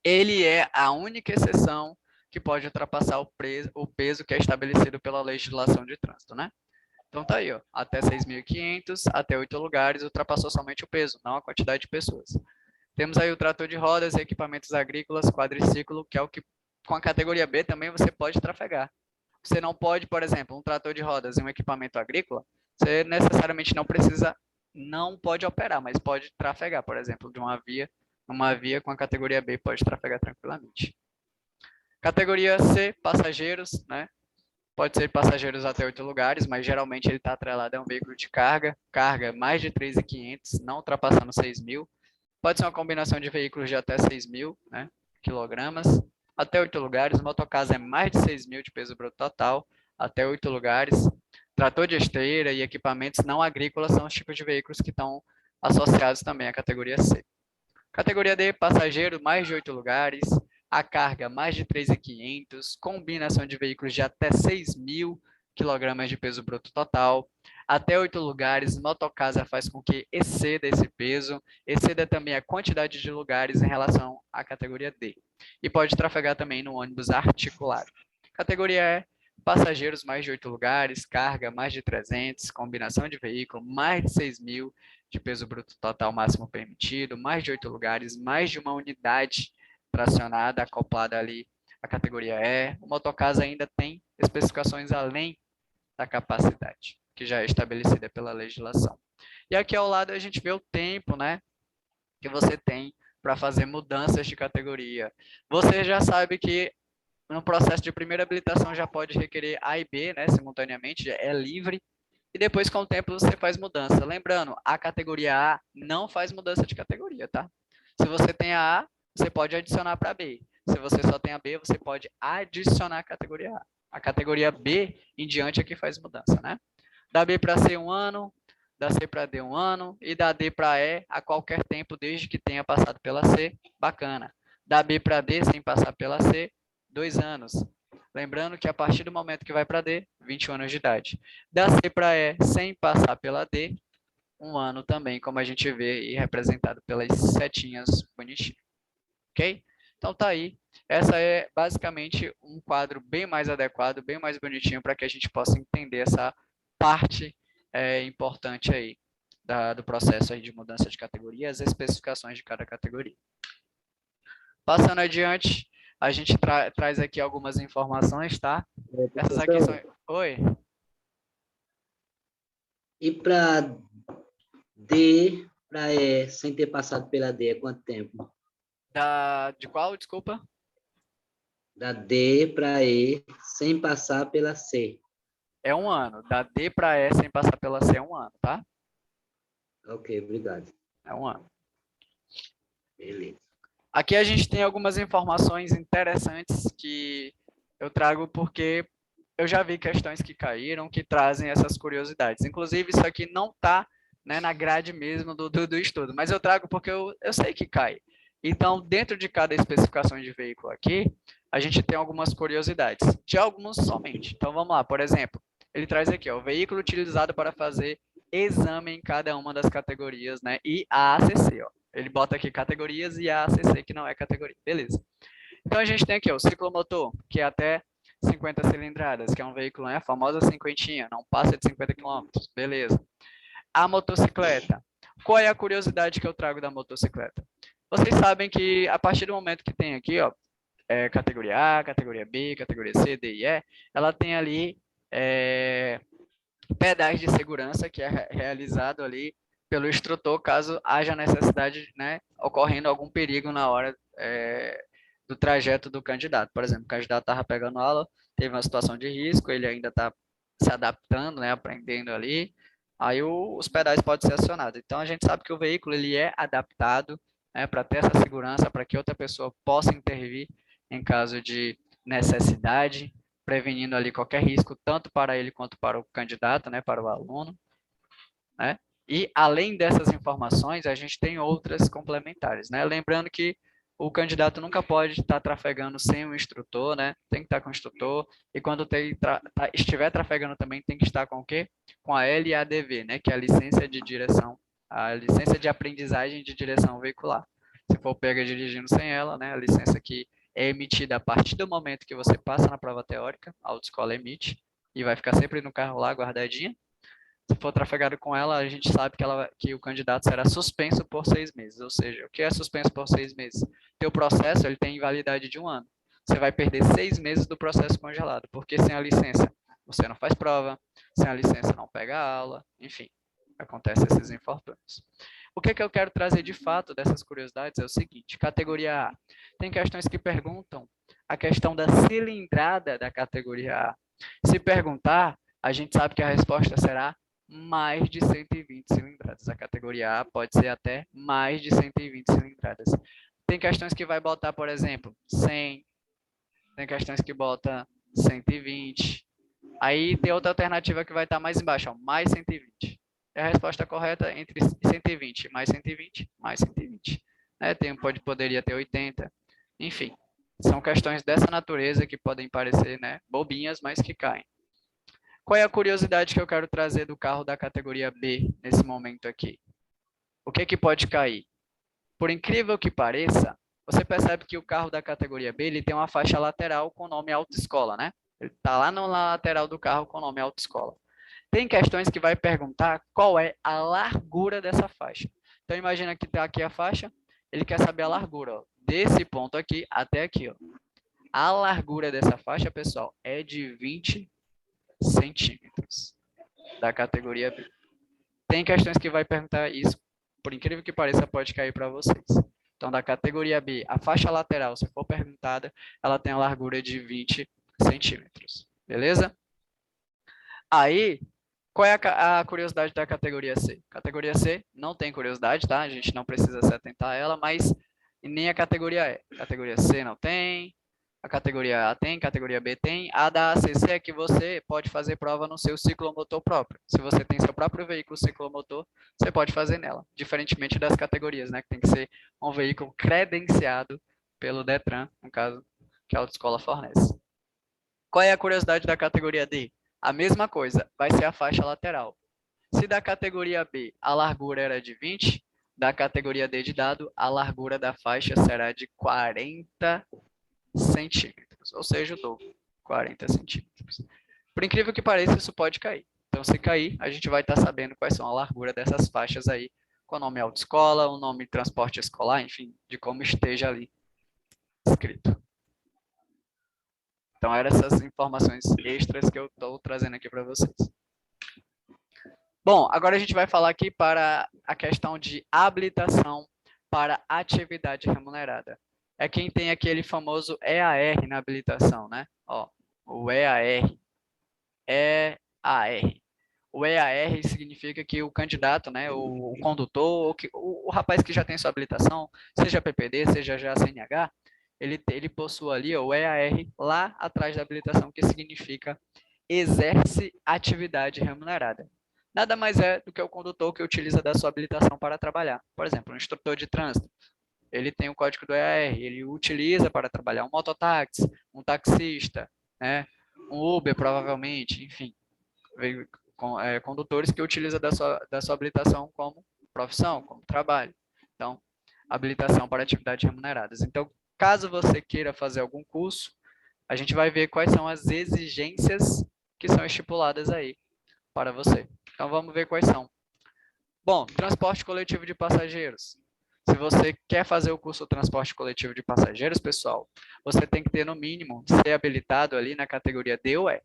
Ele é a única exceção que pode ultrapassar o peso que é estabelecido pela legislação de trânsito, né? Então tá aí, ó, até 6.500, até 8 lugares, ultrapassou somente o peso, não a quantidade de pessoas. Temos aí o trator de rodas, equipamentos agrícolas, quadriciclo, que é o que com a categoria B também você pode trafegar. Você não pode, por exemplo, um trator de rodas e um equipamento agrícola, você necessariamente não pode operar, mas pode trafegar, por exemplo, de uma via com a categoria B pode trafegar tranquilamente. Categoria C, passageiros, né? Pode ser passageiros até 8 lugares, mas geralmente ele está atrelado a um veículo de carga mais de 3.500, não ultrapassando 6.000. Pode ser uma combinação de veículos de até 6.000, né, quilogramas, até 8 lugares. Motocasa é mais de 6.000 de peso bruto total, até 8 lugares. Trator de esteira e equipamentos não agrícolas são os tipos de veículos que estão associados também à categoria C. Categoria D, passageiro, mais de 8 lugares. A carga, mais de 3.500. Combinação de veículos de até 6.000 quilogramas de peso bruto total. Até 8 lugares, motocasa faz com que exceda esse peso. Exceda também a quantidade de lugares em relação à categoria D. E pode trafegar também no ônibus articulado. Categoria E, passageiros, mais de 8 lugares. Carga, mais de 300. Combinação de veículo, mais de 6.000 de peso bruto total máximo permitido, mais de 8 lugares, mais de uma unidade tracionada, acoplada ali à categoria E. O motocasa ainda tem especificações além da capacidade, que já é estabelecida pela legislação. E aqui ao lado a gente vê o tempo, né, que você tem para fazer mudanças de categoria. Você já sabe que no processo de primeira habilitação já pode requerer A e B, né, simultaneamente, é livre. E depois, com o tempo, você faz mudança. Lembrando, a categoria A não faz mudança de categoria, tá? Se você tem a A, você pode adicionar para B. Se você só tem a B, você pode adicionar a categoria A. A categoria B em diante é que faz mudança, né? Da B para C 1 ano, da C para D 1 ano, e da D para E a qualquer tempo, desde que tenha passado pela C, bacana. Da B para D, sem passar pela C, 2 anos. Lembrando que a partir do momento que vai para D, 21 anos de idade. Da C para E, sem passar pela D, 1 ano também, como a gente vê e representado pelas setinhas bonitinho. Ok? Então tá aí. Essa é basicamente um quadro bem mais adequado, bem mais bonitinho para que a gente possa entender essa parte importante aí do processo aí de mudança de categoria, as especificações de cada categoria. Passando adiante, a gente traz aqui algumas informações, tá? Essas aqui são... Oi? E para D, para E, sem ter passado pela D, é quanto tempo? De qual, desculpa? Da D para E, sem passar pela C. É 1 ano. Da D para E, sem passar pela C, é 1 ano, tá? Ok, obrigado. É 1 ano. Beleza. Aqui a gente tem algumas informações interessantes que eu trago porque eu já vi questões que caíram, que trazem essas curiosidades. Inclusive, isso aqui não está, né, na grade mesmo do estudo, mas eu trago porque eu sei que cai. Então, dentro de cada especificação de veículo aqui, a gente tem algumas curiosidades, de alguns somente. Então, vamos lá, por exemplo, ele traz aqui, ó, o veículo utilizado para fazer exame em cada uma das categorias, né? E a ACC, ó. Ele bota aqui categorias e a ACC, que não é categoria. Beleza. Então, a gente tem aqui ó, o ciclomotor, que é até 50 cilindradas, que é um veículo, né? A famosa cinquentinha, não passa de 50 quilômetros. Beleza. A motocicleta. Qual é a curiosidade que eu trago da motocicleta? Vocês sabem que a partir do momento que tem aqui, ó, categoria A, categoria B, categoria C, D e E, ela tem ali pedais de segurança que é realizado ali pelo instrutor caso haja necessidade, né, ocorrendo algum perigo na hora do trajeto do candidato. Por exemplo, o candidato estava pegando aula, teve uma situação de risco, ele ainda está se adaptando, né, aprendendo ali, aí os pedais podem ser acionados. Então, a gente sabe que o veículo ele é adaptado, né, para ter essa segurança, para que outra pessoa possa intervir em caso de necessidade, prevenindo ali qualquer risco, tanto para ele quanto para o candidato, né, para o aluno, né? E, além dessas informações, a gente tem outras complementares, né? Lembrando que o candidato nunca pode estar trafegando sem o instrutor, né? Tem que estar com o instrutor, e quando estiver trafegando também tem que estar com o quê? Com a LADV, né? Que é a licença de direção, a licença de aprendizagem de direção veicular. Se for pega dirigindo sem ela, né? A licença que é emitida a partir do momento que você passa na prova teórica, a autoescola emite, e vai ficar sempre no carro lá, guardadinha. Se for trafegado com ela, a gente sabe que o candidato será suspenso por 6 meses. Ou seja, o que é suspenso por 6 meses? Teu processo ele tem invalidade de 1 ano. Você vai perder 6 meses do processo congelado, porque sem a licença você não faz prova, sem a licença não pega aula, enfim, acontecem esses infortúnios. O que eu quero trazer de fato dessas curiosidades é o seguinte: categoria A. Tem questões que perguntam a questão da cilindrada da categoria A. Se perguntar, a gente sabe que a resposta será mais de 120 cilindradas. A categoria A pode ser até mais de 120 cilindradas. Tem questões que vai botar, por exemplo, 100. Tem questões que bota 120. Aí tem outra alternativa que vai estar mais embaixo, ó, mais 120. É a resposta correta entre 120, mais 120, mais 120. Né? Poderia ter 80. Enfim, são questões dessa natureza que podem parecer, né, bobinhas, mas que caem. Qual é a curiosidade que eu quero trazer do carro da categoria B nesse momento aqui? O que pode cair? Por incrível que pareça, você percebe que o carro da categoria B ele tem uma faixa lateral com o nome autoescola, né? Ele está lá na lateral do carro com o nome autoescola. Tem questões que vai perguntar qual é a largura dessa faixa. Então, imagina que está aqui a faixa, ele quer saber a largura, ó, desse ponto aqui até aqui. Ó. A largura dessa faixa, pessoal, é de 20 centímetros da categoria B. Tem questões que vai perguntar isso, por incrível que pareça, pode cair para vocês. Então, da categoria B, a faixa lateral, se for perguntada, ela tem a largura de 20 centímetros. Beleza? Aí, qual é a curiosidade da categoria C? Categoria C não tem curiosidade, tá? A gente não precisa se atentar a ela, mas nem a categoria E. Categoria C não tem, a categoria A tem, categoria B tem. A da ACC é que você pode fazer prova no seu ciclomotor próprio. Se você tem seu próprio veículo ciclomotor, você pode fazer nela. Diferentemente das categorias, né? Que tem que ser um veículo credenciado pelo Detran, no caso, que a autoescola fornece. Qual é a curiosidade da categoria D? A mesma coisa, vai ser a faixa lateral. Se da categoria B a largura era de 20, da categoria D de dado, a largura da faixa será de 40 centímetros, ou seja, o dobro, 40 centímetros. Por incrível que pareça, isso pode cair. Então, se cair, a gente vai estar sabendo quais são a largura dessas faixas aí, com o nome autoescola, o nome transporte escolar, enfim, de como esteja ali escrito. Então, eram essas informações extras que eu estou trazendo aqui para vocês. Bom, agora a gente vai falar aqui para a questão de habilitação para atividade remunerada. É quem tem aquele famoso EAR na habilitação, né? Ó, o EAR. EAR. O EAR significa que o candidato, né, o condutor, o rapaz que já tem sua habilitação, seja PPD, seja já CNH, ele possui ali ó, o EAR lá atrás da habilitação, que significa exerce atividade remunerada. Nada mais é do que o condutor que utiliza da sua habilitação para trabalhar. Por exemplo, um instrutor de trânsito, ele tem o código do EAR, ele utiliza para trabalhar um mototáxi, um taxista, né, um Uber, provavelmente, enfim, condutores que utilizam da sua habilitação como profissão, como trabalho. Então, habilitação para atividades remuneradas. Então, caso você queira fazer algum curso, a gente vai ver quais são as exigências que são estipuladas aí para você. Então, vamos ver quais são. Bom, transporte coletivo de passageiros. Se você quer fazer o curso transporte coletivo de passageiros, pessoal, você tem que ter, no mínimo, ser habilitado ali na categoria D ou E.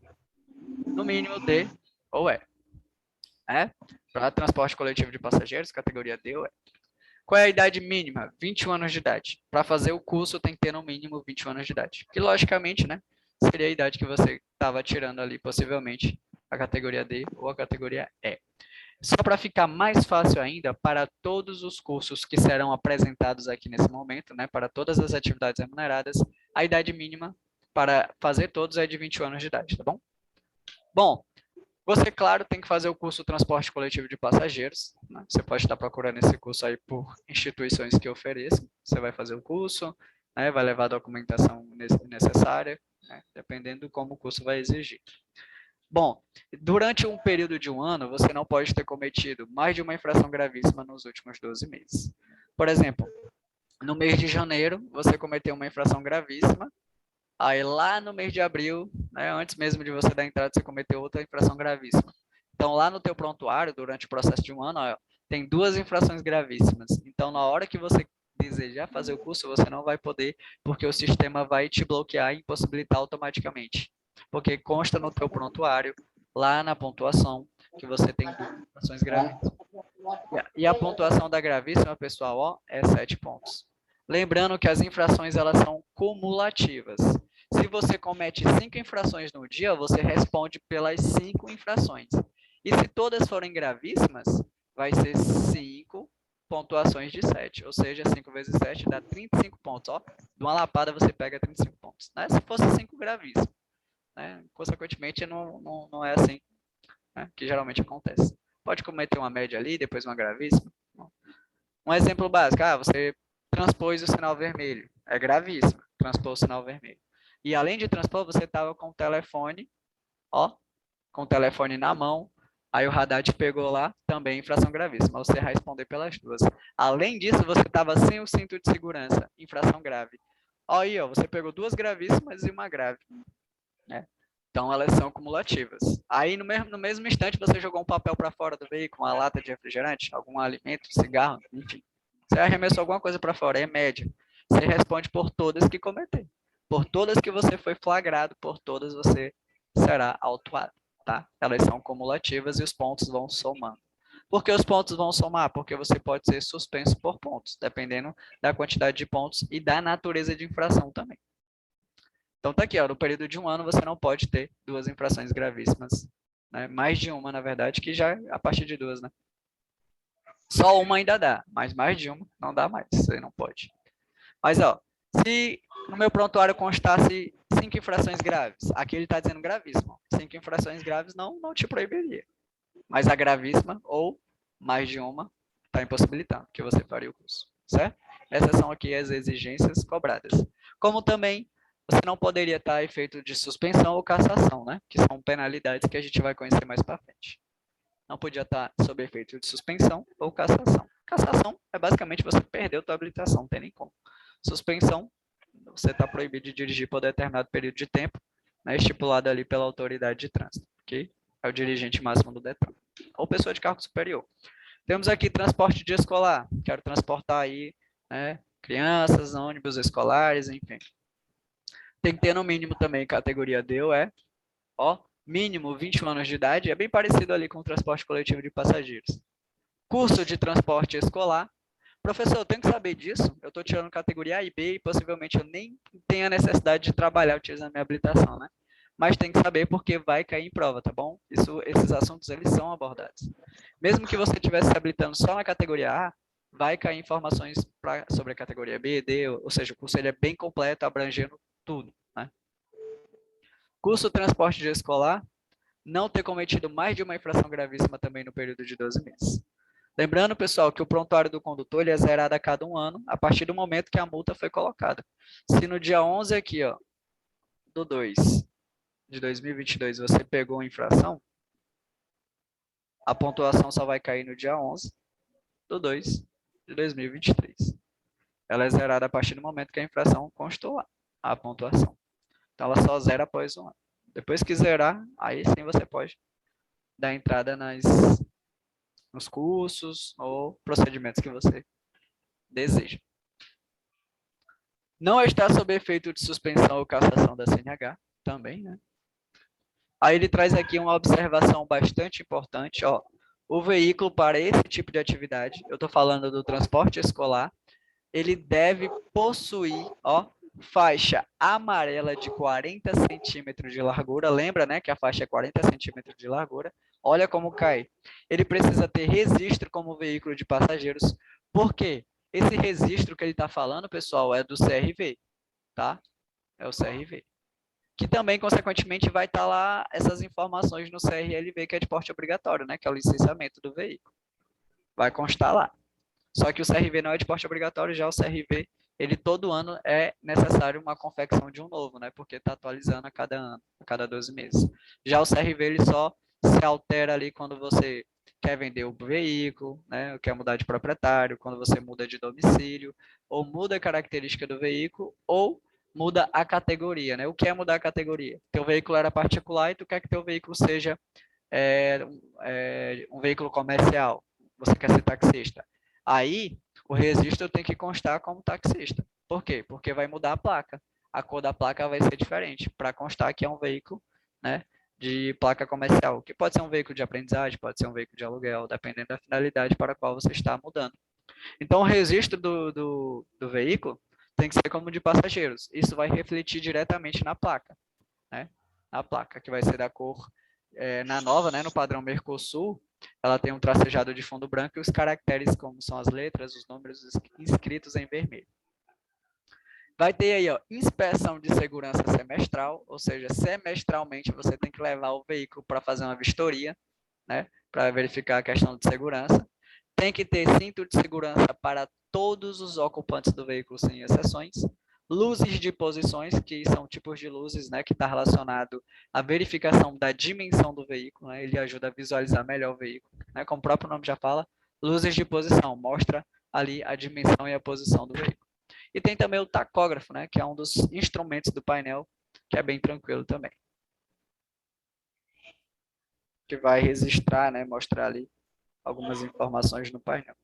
No mínimo, D ou E. Para transporte coletivo de passageiros, categoria D ou E. Qual é a idade mínima? 21 anos de idade. Para fazer o curso, tem que ter, no mínimo, 21 anos de idade. Que, logicamente, né, seria a idade que você estava tirando ali, possivelmente, a categoria D ou a categoria E. Só para ficar mais fácil ainda, para todos os cursos que serão apresentados aqui nesse momento, né, para todas as atividades remuneradas, a idade mínima para fazer todos é de 21 anos de idade, tá bom? Bom, você, claro, tem que fazer o curso Transporte Coletivo de Passageiros, né? Você pode estar procurando esse curso aí por instituições que ofereçam. Você vai fazer o curso, né, vai levar a documentação necessária, né, dependendo de como o curso vai exigir. Bom, durante um período de um ano, você não pode ter cometido mais de uma infração gravíssima nos últimos 12 meses. Por exemplo, no mês de janeiro, você cometeu uma infração gravíssima, aí lá no mês de abril, né, antes mesmo de você dar entrada, você cometeu outra infração gravíssima. Então, lá no teu prontuário, durante o processo de um ano, ó, tem 2 infrações gravíssimas. Então, na hora que você desejar fazer o curso, você não vai poder, porque o sistema vai te bloquear e impossibilitar automaticamente. Porque consta no teu prontuário, lá na pontuação, que você tem 2 infrações gravíssimas. E a pontuação da gravíssima, pessoal, ó, é 7 pontos. Lembrando que as infrações, elas são cumulativas. Se você comete 5 infrações no dia, você responde pelas 5 infrações. E se todas forem gravíssimas, vai ser 5 pontuações de 7. Ou seja, 5 vezes 7 dá 35 pontos. Ó, de uma lapada você pega 35 pontos. Né? Se fosse 5 gravíssimas. Né? Consequentemente, não é assim, né, que geralmente acontece. Pode cometer uma média ali, depois uma gravíssima. Um exemplo básico, você transpôs o sinal vermelho. É gravíssimo, transpor o sinal vermelho. E além de transpor, você estava com o telefone, com o telefone na mão, aí o radar te pegou lá, também infração gravíssima. Você vai responder pelas 2. Além disso, você estava sem o cinto de segurança, infração grave. Aí, você pegou 2 gravíssimas e uma grave. Né? Então, elas são cumulativas. Aí, no mesmo instante, você jogou um papel para fora do veículo, uma lata de refrigerante, algum alimento, cigarro, enfim. Você arremessou alguma coisa para fora, é média. Você responde por todas que cometer. Por todas que você foi flagrado, por todas você será autuado. Tá? Elas são cumulativas e os pontos vão somando. Por que os pontos vão somar? Porque você pode ser suspenso por pontos, dependendo da quantidade de pontos e da natureza de infração também. Então, tá aqui, no período de um ano, você não pode ter 2 infrações gravíssimas. Né? Mais de uma, na verdade, que já a partir de 2, né? Só uma ainda dá, mas mais de uma não dá mais, você não pode. Mas, se no meu prontuário constasse 5 infrações graves, aqui ele está dizendo gravíssimo. 5 infrações graves não te proibiria. Mas a gravíssima ou mais de uma está impossibilitando que você faria o curso, certo? Essas são aqui as exigências cobradas. Como também você não poderia estar efeito de suspensão ou cassação, né? Que são penalidades que a gente vai conhecer mais para frente. Não podia estar sob efeito de suspensão ou cassação. Cassação é basicamente você perdeu sua habilitação, não tem nem como. Suspensão, você está proibido de dirigir por determinado período de tempo, né, estipulado ali pela autoridade de trânsito, que é o dirigente máximo do DETRAN, ou pessoa de cargo superior. Temos aqui transporte de escolar, quero transportar aí, né, crianças, ônibus escolares, enfim. Tem que ter no mínimo também categoria D ou E, mínimo 21 anos de idade, é bem parecido ali com o transporte coletivo de passageiros. Curso de transporte escolar. Professor, eu tenho que saber disso, eu estou tirando categoria A e B e possivelmente eu nem tenho a necessidade de trabalhar utilizando a minha habilitação, né? Mas tem que saber porque vai cair em prova, tá bom? Esses assuntos, eles são abordados. Mesmo que você estivesse se habilitando só na categoria A, vai cair informações sobre a categoria B, D, ou seja, o curso ele é bem completo, abrangendo tudo, né? Curso transporte de escolar, não ter cometido mais de uma infração gravíssima também no período de 12 meses. Lembrando, pessoal, que o prontuário do condutor ele é zerado a cada um ano, a partir do momento que a multa foi colocada. Se no dia 11 aqui, do 2 de 2022, você pegou a infração, A pontuação só vai cair no dia 11/2/2023. Ela é zerada a partir do momento que a infração constou lá, a pontuação. Então, ela só zera após 1 ano. Depois que zerar, aí sim você pode dar entrada nos cursos ou procedimentos que você deseja. Não está sob efeito de suspensão ou cassação da CNH, também, né? Aí ele traz aqui uma observação bastante importante, ó. O veículo para esse tipo de atividade, eu estou falando do transporte escolar, ele deve possuir, ó, faixa amarela de 40 centímetros de largura. Lembra, né, que a faixa é 40 centímetros de largura. Olha como cai. Ele precisa ter registro como veículo de passageiros. Por quê? Esse registro que ele está falando, pessoal, é do CRV, tá? É o CRV. Que também, consequentemente, vai estar lá essas informações no CRLV, que é de porte obrigatório, né, que é o licenciamento do veículo. Vai constar lá. Só que o CRV não é de porte obrigatório, já o CRV, ele todo ano é necessário uma confecção de um novo, né? Porque está atualizando a cada ano, a cada 12 meses. Já o CRV, ele só se altera ali quando você quer vender o veículo, né? Quer mudar de proprietário, quando você muda de domicílio, ou muda a característica do veículo, ou muda a categoria, né? O que é mudar a categoria? Teu veículo era particular e tu quer que teu veículo seja um veículo comercial. Você quer ser taxista. Aí, o registro tem que constar como taxista. Por quê? Porque vai mudar a placa. A cor da placa vai ser diferente, para constar que é um veículo, né, de placa comercial, que pode ser um veículo de aprendizagem, pode ser um veículo de aluguel, dependendo da finalidade para a qual você está mudando. Então, o registro do veículo tem que ser como de passageiros. Isso vai refletir diretamente na placa, né? Na placa, que vai ser da cor, na nova, né, no padrão Mercosul, ela tem um tracejado de fundo branco e os caracteres, como são as letras, os números inscritos em vermelho. Vai ter aí, ó, inspeção de segurança semestral, ou seja, semestralmente você tem que levar o veículo para fazer uma vistoria, né, para verificar a questão de segurança. Tem que ter cinto de segurança para todos os ocupantes do veículo, sem exceções. Luzes de posições, que são tipos de luzes, né, que está relacionado à verificação da dimensão do veículo, né, ele ajuda a visualizar melhor o veículo, né, como o próprio nome já fala, luzes de posição, mostra ali a dimensão e a posição do veículo. E tem também o tacógrafo, né, que é um dos instrumentos do painel, que é bem tranquilo também. Que vai registrar, né, mostrar ali algumas informações no painel.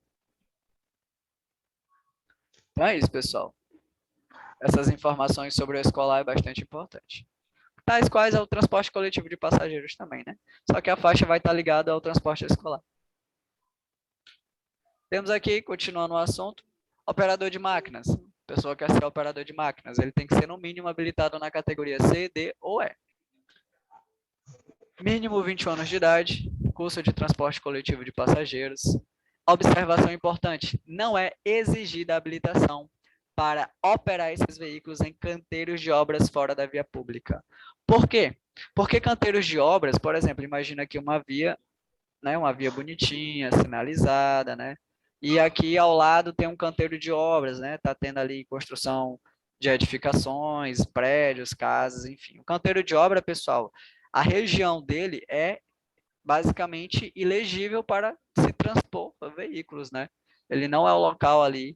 Então é isso, pessoal. Essas informações sobre o escolar é bastante importante. Tais quais é o transporte coletivo de passageiros também, né? Só que a faixa vai estar ligada ao transporte escolar. Temos aqui, continuando o assunto, operador de máquinas. A pessoa quer ser operador de máquinas, ele tem que ser no mínimo habilitado na categoria C, D ou E. Mínimo 20 anos de idade, curso de transporte coletivo de passageiros. Observação importante, não é exigida a habilitação para operar esses veículos em canteiros de obras fora da via pública. Por quê? Porque canteiros de obras, por exemplo, imagina aqui uma via, né, uma via bonitinha, sinalizada, né? E aqui ao lado tem um canteiro de obras, né? Tá tendo ali construção de edificações, prédios, casas, enfim. O canteiro de obra, pessoal, a região dele é basicamente ilegível para se transpor veículos, né? Ele não é o local ali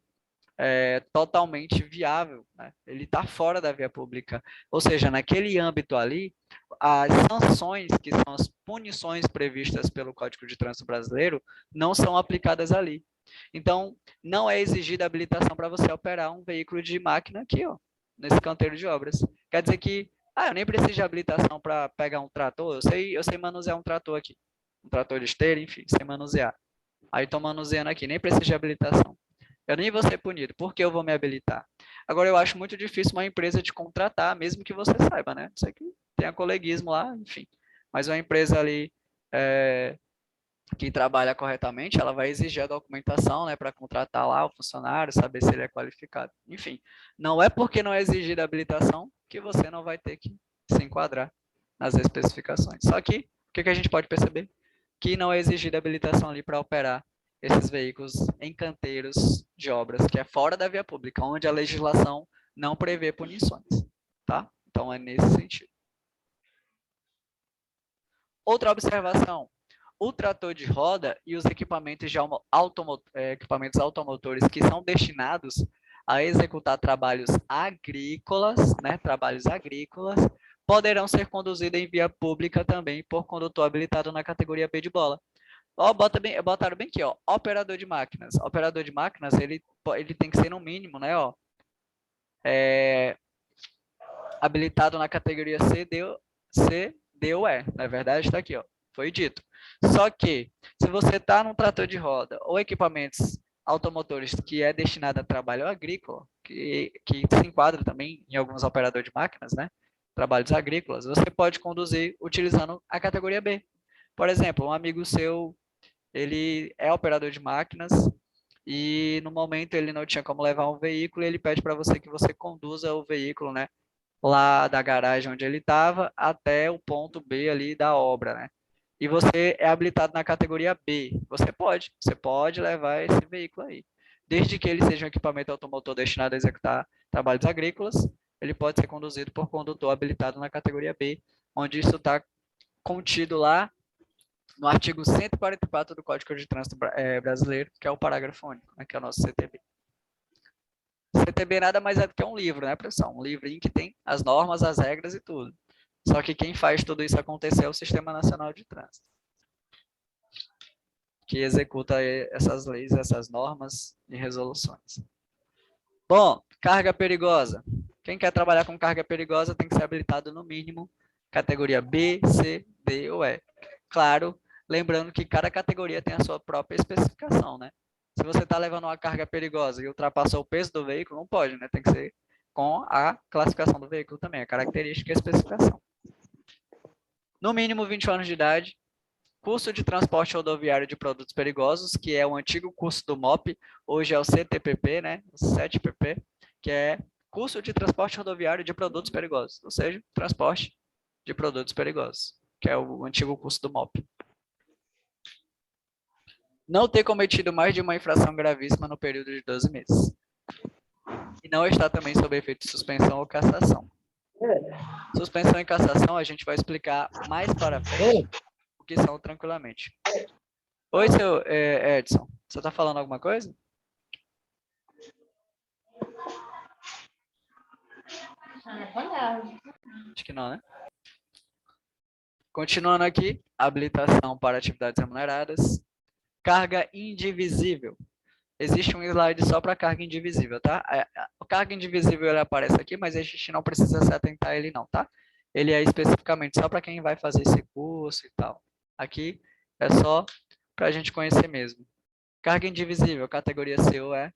totalmente viável, né? Ele está fora da via pública. Ou seja, naquele âmbito ali, as sanções, que são as punições previstas pelo Código de Trânsito Brasileiro, não são aplicadas ali. Então, não é exigida habilitação para você operar um veículo de máquina aqui, ó, nesse canteiro de obras. Quer dizer que, eu nem preciso de habilitação para pegar um trator, eu sei manusear um trator aqui, um trator de esteira, enfim, sei manusear. Aí estou manuseando aqui, nem preciso de habilitação. Eu nem vou ser punido, por que eu vou me habilitar? Agora, eu acho muito difícil uma empresa te contratar, mesmo que você saiba, né? Não sei que tenha coleguismo lá, enfim. Mas uma empresa ali que trabalha corretamente, ela vai exigir a documentação, né, para contratar lá o funcionário, saber se ele é qualificado. Enfim, não é porque não é exigida a habilitação que você não vai ter que se enquadrar nas especificações. Só que, o que a gente pode perceber? Que não é exigida habilitação ali para operar esses veículos em canteiros de obras, que é fora da via pública, onde a legislação não prevê punições, tá? Então, é nesse sentido. Outra observação, o trator de roda e os equipamentos, equipamentos automotores que são destinados a executar trabalhos agrícolas, né, poderão ser conduzidos em via pública também por condutor habilitado na categoria B de bola. Ó, botaram bem aqui, ó, operador de máquinas. Operador de máquinas, ele tem que ser no mínimo, né, ó, habilitado na categoria C, D ou E. Na verdade, está aqui, ó, foi dito. Só que, se você está num trator de roda ou equipamentos automotores que é destinado a trabalho agrícola, que se enquadra também em alguns operadores de máquinas, né, trabalhos agrícolas, você pode conduzir utilizando a categoria B. Por exemplo, um amigo seu, ele é operador de máquinas e no momento ele não tinha como levar um veículo, ele pede para você que você conduza o veículo, né, lá da garagem onde ele estava até o ponto B ali da obra, né? E você é habilitado na categoria B. Você pode levar esse veículo aí. Desde que ele seja um equipamento automotor destinado a executar trabalhos agrícolas, ele pode ser conduzido por condutor habilitado na categoria B, onde isso está contido lá no artigo 144 do Código de Trânsito Brasileiro, que é o parágrafo único, né, que é o nosso CTB. CTB nada mais é do que um livro, né, pessoal? Um livrinho que tem as normas, as regras e tudo. Só que quem faz tudo isso acontecer é o Sistema Nacional de Trânsito, que executa essas leis, essas normas e resoluções. Bom, carga perigosa. Quem quer trabalhar com carga perigosa tem que ser habilitado no mínimo categoria B, C, D ou E. Claro, lembrando que cada categoria tem a sua própria especificação, né? Se você está levando uma carga perigosa e ultrapassou o peso do veículo, não pode, né? Tem que ser com a classificação do veículo também, a característica e a especificação. No mínimo 20 anos de idade, curso de transporte rodoviário de produtos perigosos, que é o antigo curso do MOP, hoje é o CTPP, né? O 7PP, que é curso de transporte rodoviário de produtos perigosos, ou seja, transporte de produtos perigosos, que é o antigo curso do MOP. Não ter cometido mais de uma infração gravíssima no período de 12 meses. E não está também sob efeito de suspensão ou cassação. Suspensão e cassação a gente vai explicar mais para frente o que são tranquilamente. Oi, seu Edson. Você está falando alguma coisa? Acho que não, né? Continuando aqui, habilitação para atividades remuneradas. Carga indivisível. Existe um slide só para carga indivisível, tá? A carga indivisível ele aparece aqui, mas a gente não precisa se atentar a ele não, tá? Ele é especificamente só para quem vai fazer esse curso e tal. Aqui é só para a gente conhecer mesmo. Carga indivisível, categoria C ou E,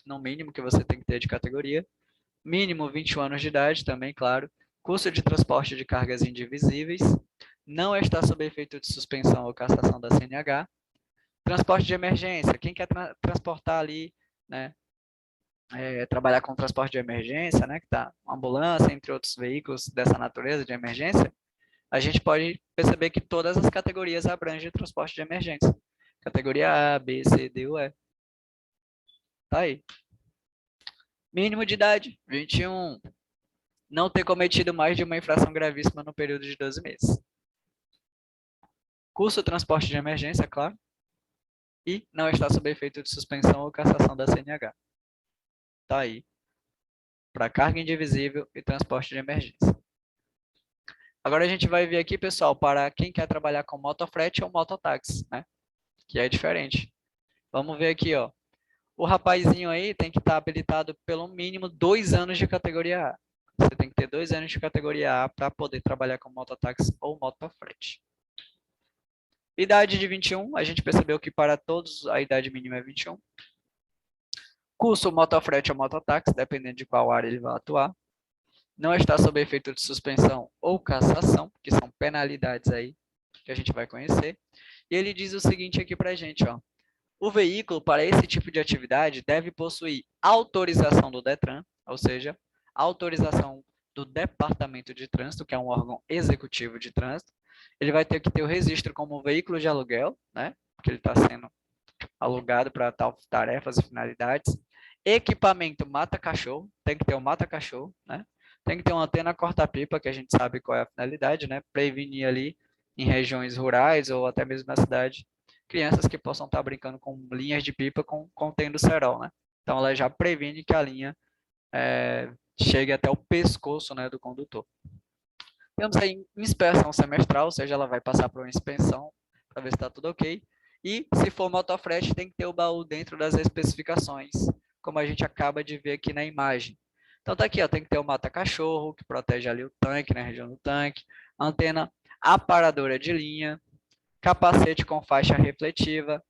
no mínimo que você tem que ter de categoria. Mínimo 21 anos de idade também, claro. Curso de transporte de cargas indivisíveis. Não está sob efeito de suspensão ou cassação da CNH. Transporte de emergência, quem quer transportar ali, né, trabalhar com transporte de emergência, né, que tá ambulância, entre outros veículos dessa natureza de emergência, a gente pode perceber que todas as categorias abrangem transporte de emergência. Categoria A, B, C, D ou E. Tá aí. Mínimo de idade, 21. Não ter cometido mais de uma infração gravíssima no período de 12 meses. Curso de transporte de emergência, claro. E não está sob efeito de suspensão ou cassação da CNH. Tá aí. Para carga indivisível e transporte de emergência. Agora a gente vai ver aqui, pessoal, para quem quer trabalhar com motofrete ou mototáxi, né? Que é diferente. Vamos ver aqui, ó. O rapazinho aí tem que estar habilitado pelo mínimo 2 anos de categoria A. Você tem que ter 2 anos de categoria A para poder trabalhar com mototáxi ou motofrete. Idade de 21, a gente percebeu que para todos a idade mínima é 21. Curso motofrete ou mototáxi, dependendo de qual área ele vai atuar. Não está sob efeito de suspensão ou cassação, que são penalidades aí que a gente vai conhecer. E ele diz o seguinte aqui para a gente, ó. O veículo para esse tipo de atividade deve possuir autorização do DETRAN, ou seja, autorização do Departamento de Trânsito, que é um órgão executivo de trânsito. Ele vai ter que ter o registro como veículo de aluguel, né? Porque ele está sendo alugado para tal tarefas e finalidades. Equipamento mata-cachorro, tem que ter um mata-cachorro, né? Tem que ter uma antena corta-pipa, que a gente sabe qual é a finalidade, né? Prevenir ali em regiões rurais ou até mesmo na cidade, crianças que possam estar brincando com linhas de pipa contendo cerol, né? Então, ela já previne que a linha chegue até o pescoço, né, do condutor. Temos aí inspeção semestral, ou seja, ela vai passar por uma inspeção para ver se está tudo ok. E, se for motofrete, tem que ter o baú dentro das especificações, como a gente acaba de ver aqui na imagem. Então, tá aqui, ó, tem que ter o mata-cachorro, que protege ali o tanque, na região do tanque, antena aparadora de linha, capacete com faixa refletiva.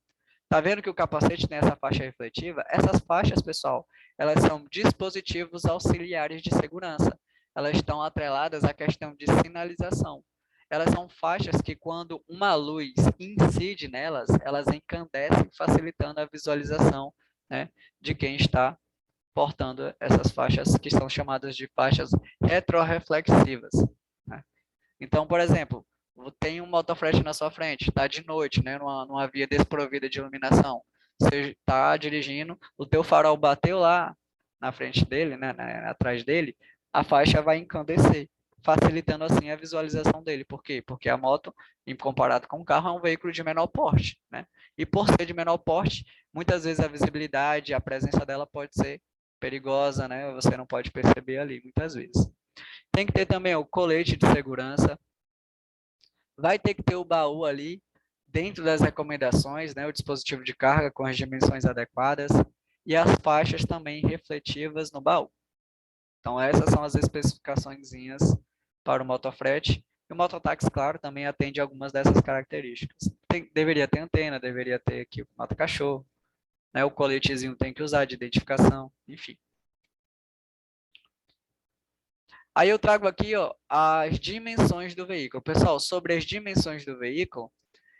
Tá vendo que o capacete tem essa faixa refletiva? Essas faixas, pessoal, elas são dispositivos auxiliares de segurança. Elas estão atreladas à questão de sinalização. Elas são faixas que, quando uma luz incide nelas, elas encandecem, facilitando a visualização, né, de quem está portando essas faixas, que são chamadas de faixas retroreflexivas, né? Então, por exemplo, tem um motofrete na sua frente, está de noite, né, numa via desprovida de iluminação. Você está dirigindo, o teu farol bateu lá na frente dele, né, atrás dele, a faixa vai encandecer, facilitando assim a visualização dele. Por quê? Porque a moto, em comparado com o carro, é um veículo de menor porte, né? E por ser de menor porte, muitas vezes a visibilidade, a presença dela pode ser perigosa, né? Você não pode perceber ali, muitas vezes. Tem que ter também o colete de segurança. Vai ter que ter o baú ali, dentro das recomendações, né, o dispositivo de carga com as dimensões adequadas e as faixas também refletivas no baú. Então, essas são as especificações para o motofrete. E o mototáxi, claro, também atende algumas dessas características. Deveria ter antena, deveria ter aqui o mata-cachorro, né, o coletezinho tem que usar de identificação, enfim. Aí eu trago aqui, ó, as dimensões do veículo. Pessoal, sobre as dimensões do veículo,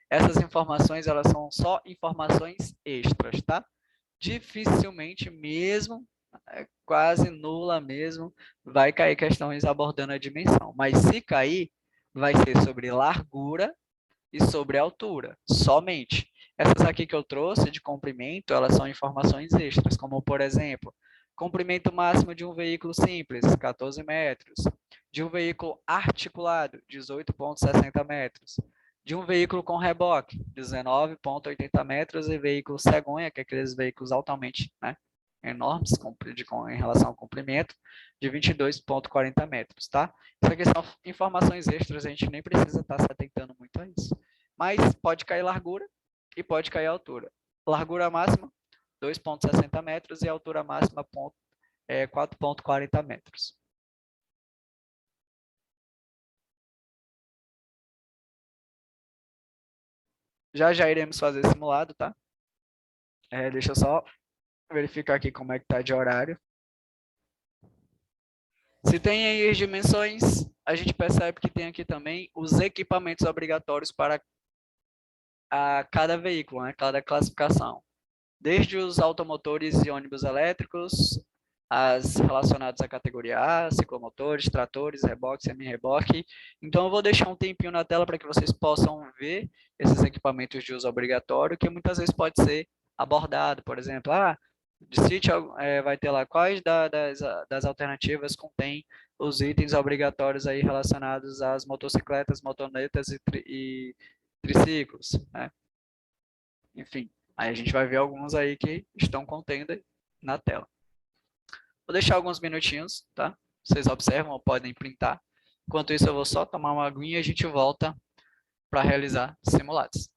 essas informações, elas são só informações extras, tá? Dificilmente mesmo, quase nula mesmo, vai cair questões abordando a dimensão. Mas se cair, vai ser sobre largura e sobre altura, somente. Essas aqui que eu trouxe de comprimento, elas são informações extras, como, por exemplo, comprimento máximo de um veículo simples, 14 metros. De um veículo articulado, 18,60 metros. De um veículo com reboque, 19,80 metros. E veículo cegonha, que é aqueles veículos altamente, né, enormes em relação ao comprimento, de 22,40 metros, tá? Isso aqui são informações extras, a gente nem precisa estar se atentando muito a isso. Mas pode cair largura e pode cair altura. Largura máxima, 2,60 metros e altura máxima, 4,40 metros. Já iremos fazer simulado, tá? Deixa eu só verificar aqui como é que tá de horário. Se tem aí as dimensões, a gente percebe que tem aqui também os equipamentos obrigatórios para cada veículo, né? Cada classificação. Desde os automotores e ônibus elétricos, as relacionadas à categoria A, ciclomotores, tratores, reboque, semi-reboque. Então, eu vou deixar um tempinho na tela para que vocês possam ver esses equipamentos de uso obrigatório, que muitas vezes pode ser abordado. Por exemplo, cite, vai ter lá quais das alternativas contém os itens obrigatórios aí relacionados às motocicletas, motonetas e triciclos, né? Enfim, aí a gente vai ver alguns aí que estão contendo aí na tela. Vou deixar alguns minutinhos, tá? Vocês observam ou podem printar. Enquanto isso, eu vou só tomar uma aguinha e a gente volta para realizar simulados.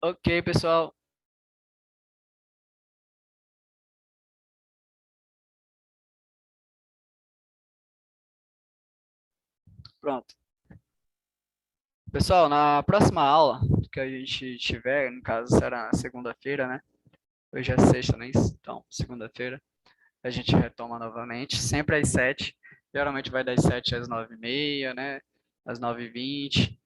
Ok, pessoal. Pronto. Pessoal, na próxima aula que a gente tiver, no caso será na segunda-feira, né? Hoje é sexta, né? Então, segunda-feira, a gente retoma novamente, sempre às 7. Geralmente vai das 7 às 9h30, né? Às 9h20.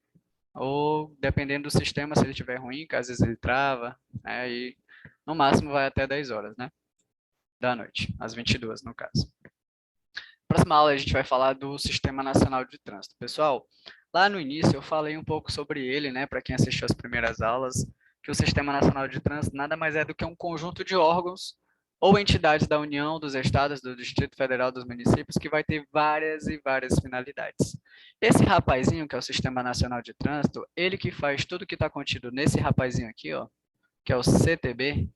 Ou, dependendo do sistema, se ele estiver ruim, que às vezes ele trava, né? E no máximo vai até 10 horas, né? Da noite, às 22, no caso. Próxima aula a gente vai falar do Sistema Nacional de Trânsito. Pessoal, lá no início eu falei um pouco sobre ele, né, para quem assistiu as primeiras aulas, que o Sistema Nacional de Trânsito nada mais é do que um conjunto de órgãos ou entidades da União, dos estados, do Distrito Federal, dos municípios, que vai ter várias e várias finalidades. Esse rapazinho, que é o Sistema Nacional de Trânsito, ele que faz tudo que está contido nesse rapazinho aqui, ó, que é o CTB,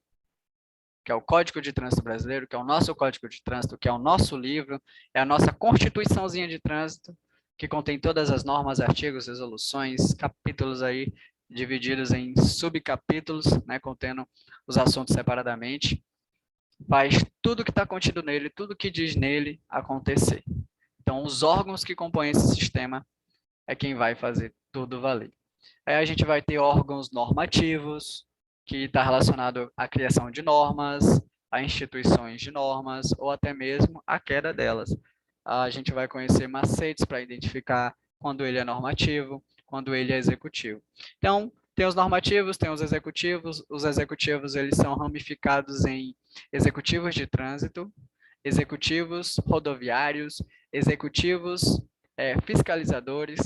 que é o Código de Trânsito Brasileiro, que é o nosso Código de Trânsito, que é o nosso livro, é a nossa Constituiçãozinha de Trânsito, que contém todas as normas, artigos, resoluções, capítulos aí divididos em subcapítulos, né, contendo os assuntos separadamente. Faz tudo que está contido nele, tudo que diz nele acontecer. Então, os órgãos que compõem esse sistema é quem vai fazer tudo valer. Aí a gente vai ter órgãos normativos, que está relacionado à criação de normas, a instituições de normas, ou até mesmo a queda delas. A gente vai conhecer macetes para identificar quando ele é normativo, quando ele é executivo. Então, tem os normativos, tem os executivos eles são ramificados em executivos de trânsito, executivos rodoviários, executivos fiscalizadores,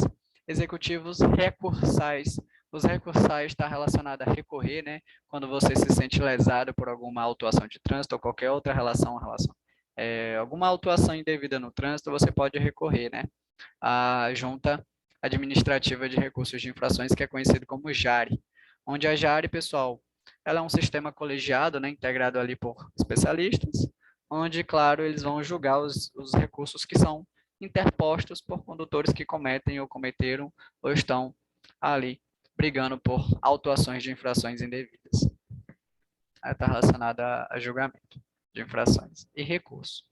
executivos recursais. Os recursais está relacionado a recorrer, né? Quando você se sente lesado por alguma autuação de trânsito ou qualquer outra alguma autuação indevida no trânsito, você pode recorrer, né? A Junta Administrativa de Recursos de Infrações, que é conhecido como JARE. Onde a JARE, pessoal, ela é um sistema colegiado, né? Integrado ali por especialistas, onde, claro, eles vão julgar os recursos que são interpostos por condutores que cometem ou cometeram ou estão ali brigando por autuações de infrações indevidas. Está relacionada a julgamento de infrações e recurso.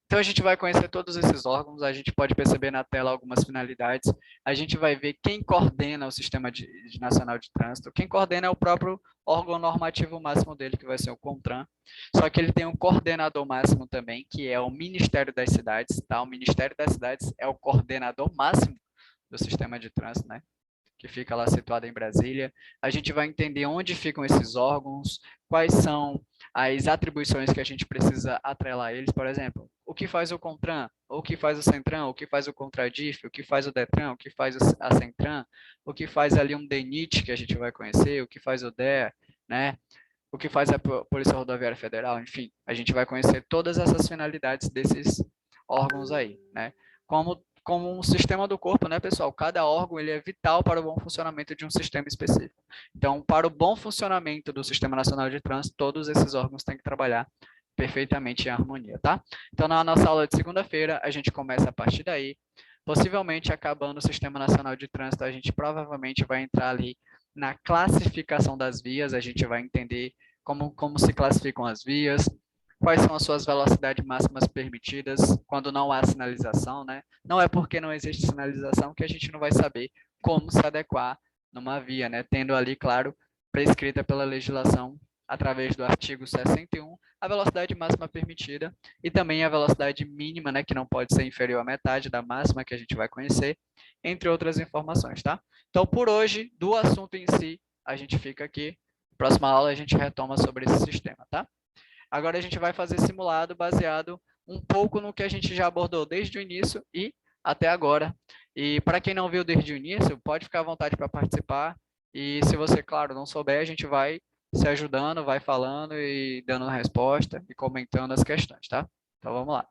Então, a gente vai conhecer todos esses órgãos, a gente pode perceber na tela algumas finalidades, a gente vai ver quem coordena o Sistema Nacional de Trânsito, quem coordena é o próprio órgão normativo máximo dele, que vai ser o CONTRAN, só que ele tem um coordenador máximo também, que é o Ministério das Cidades, tá? O Ministério das Cidades é o coordenador máximo do Sistema de Trânsito, né? Que fica lá situada em Brasília. A gente vai entender onde ficam esses órgãos, quais são as atribuições que a gente precisa atrelar a eles. Por exemplo, o que faz o CONTRAN, o que faz o CENTRAN, o que faz o CONTRADIF, o que faz o DETRAN, o que faz a CENTRAN, o que faz ali um DENIT, que a gente vai conhecer, o que faz o DEA, né? O que faz a Polícia Rodoviária Federal, enfim, a gente vai conhecer todas essas finalidades desses órgãos aí, né? Como um sistema do corpo, né, pessoal? Cada órgão ele é vital para o bom funcionamento de um sistema específico. Então, para o bom funcionamento do Sistema Nacional de Trânsito, todos esses órgãos têm que trabalhar perfeitamente em harmonia, tá? Então, na nossa aula de segunda-feira, a gente começa a partir daí. Possivelmente, acabando o Sistema Nacional de Trânsito, a gente provavelmente vai entrar ali na classificação das vias, a gente vai entender como se classificam as vias, quais são as suas velocidades máximas permitidas quando não há sinalização, né? Não é porque não existe sinalização que a gente não vai saber como se adequar numa via, né? Tendo ali, claro, prescrita pela legislação através do artigo 61, a velocidade máxima permitida e também a velocidade mínima, né, que não pode ser inferior à metade da máxima que a gente vai conhecer, entre outras informações, tá? Então, por hoje, do assunto em si, a gente fica aqui. Próxima aula a gente retoma sobre esse sistema, tá? Agora a gente vai fazer simulado baseado um pouco no que a gente já abordou desde o início e até agora. E para quem não viu desde o início, pode ficar à vontade para participar. E se você, claro, não souber, a gente vai se ajudando, vai falando e dando resposta e comentando as questões, tá? Então vamos lá.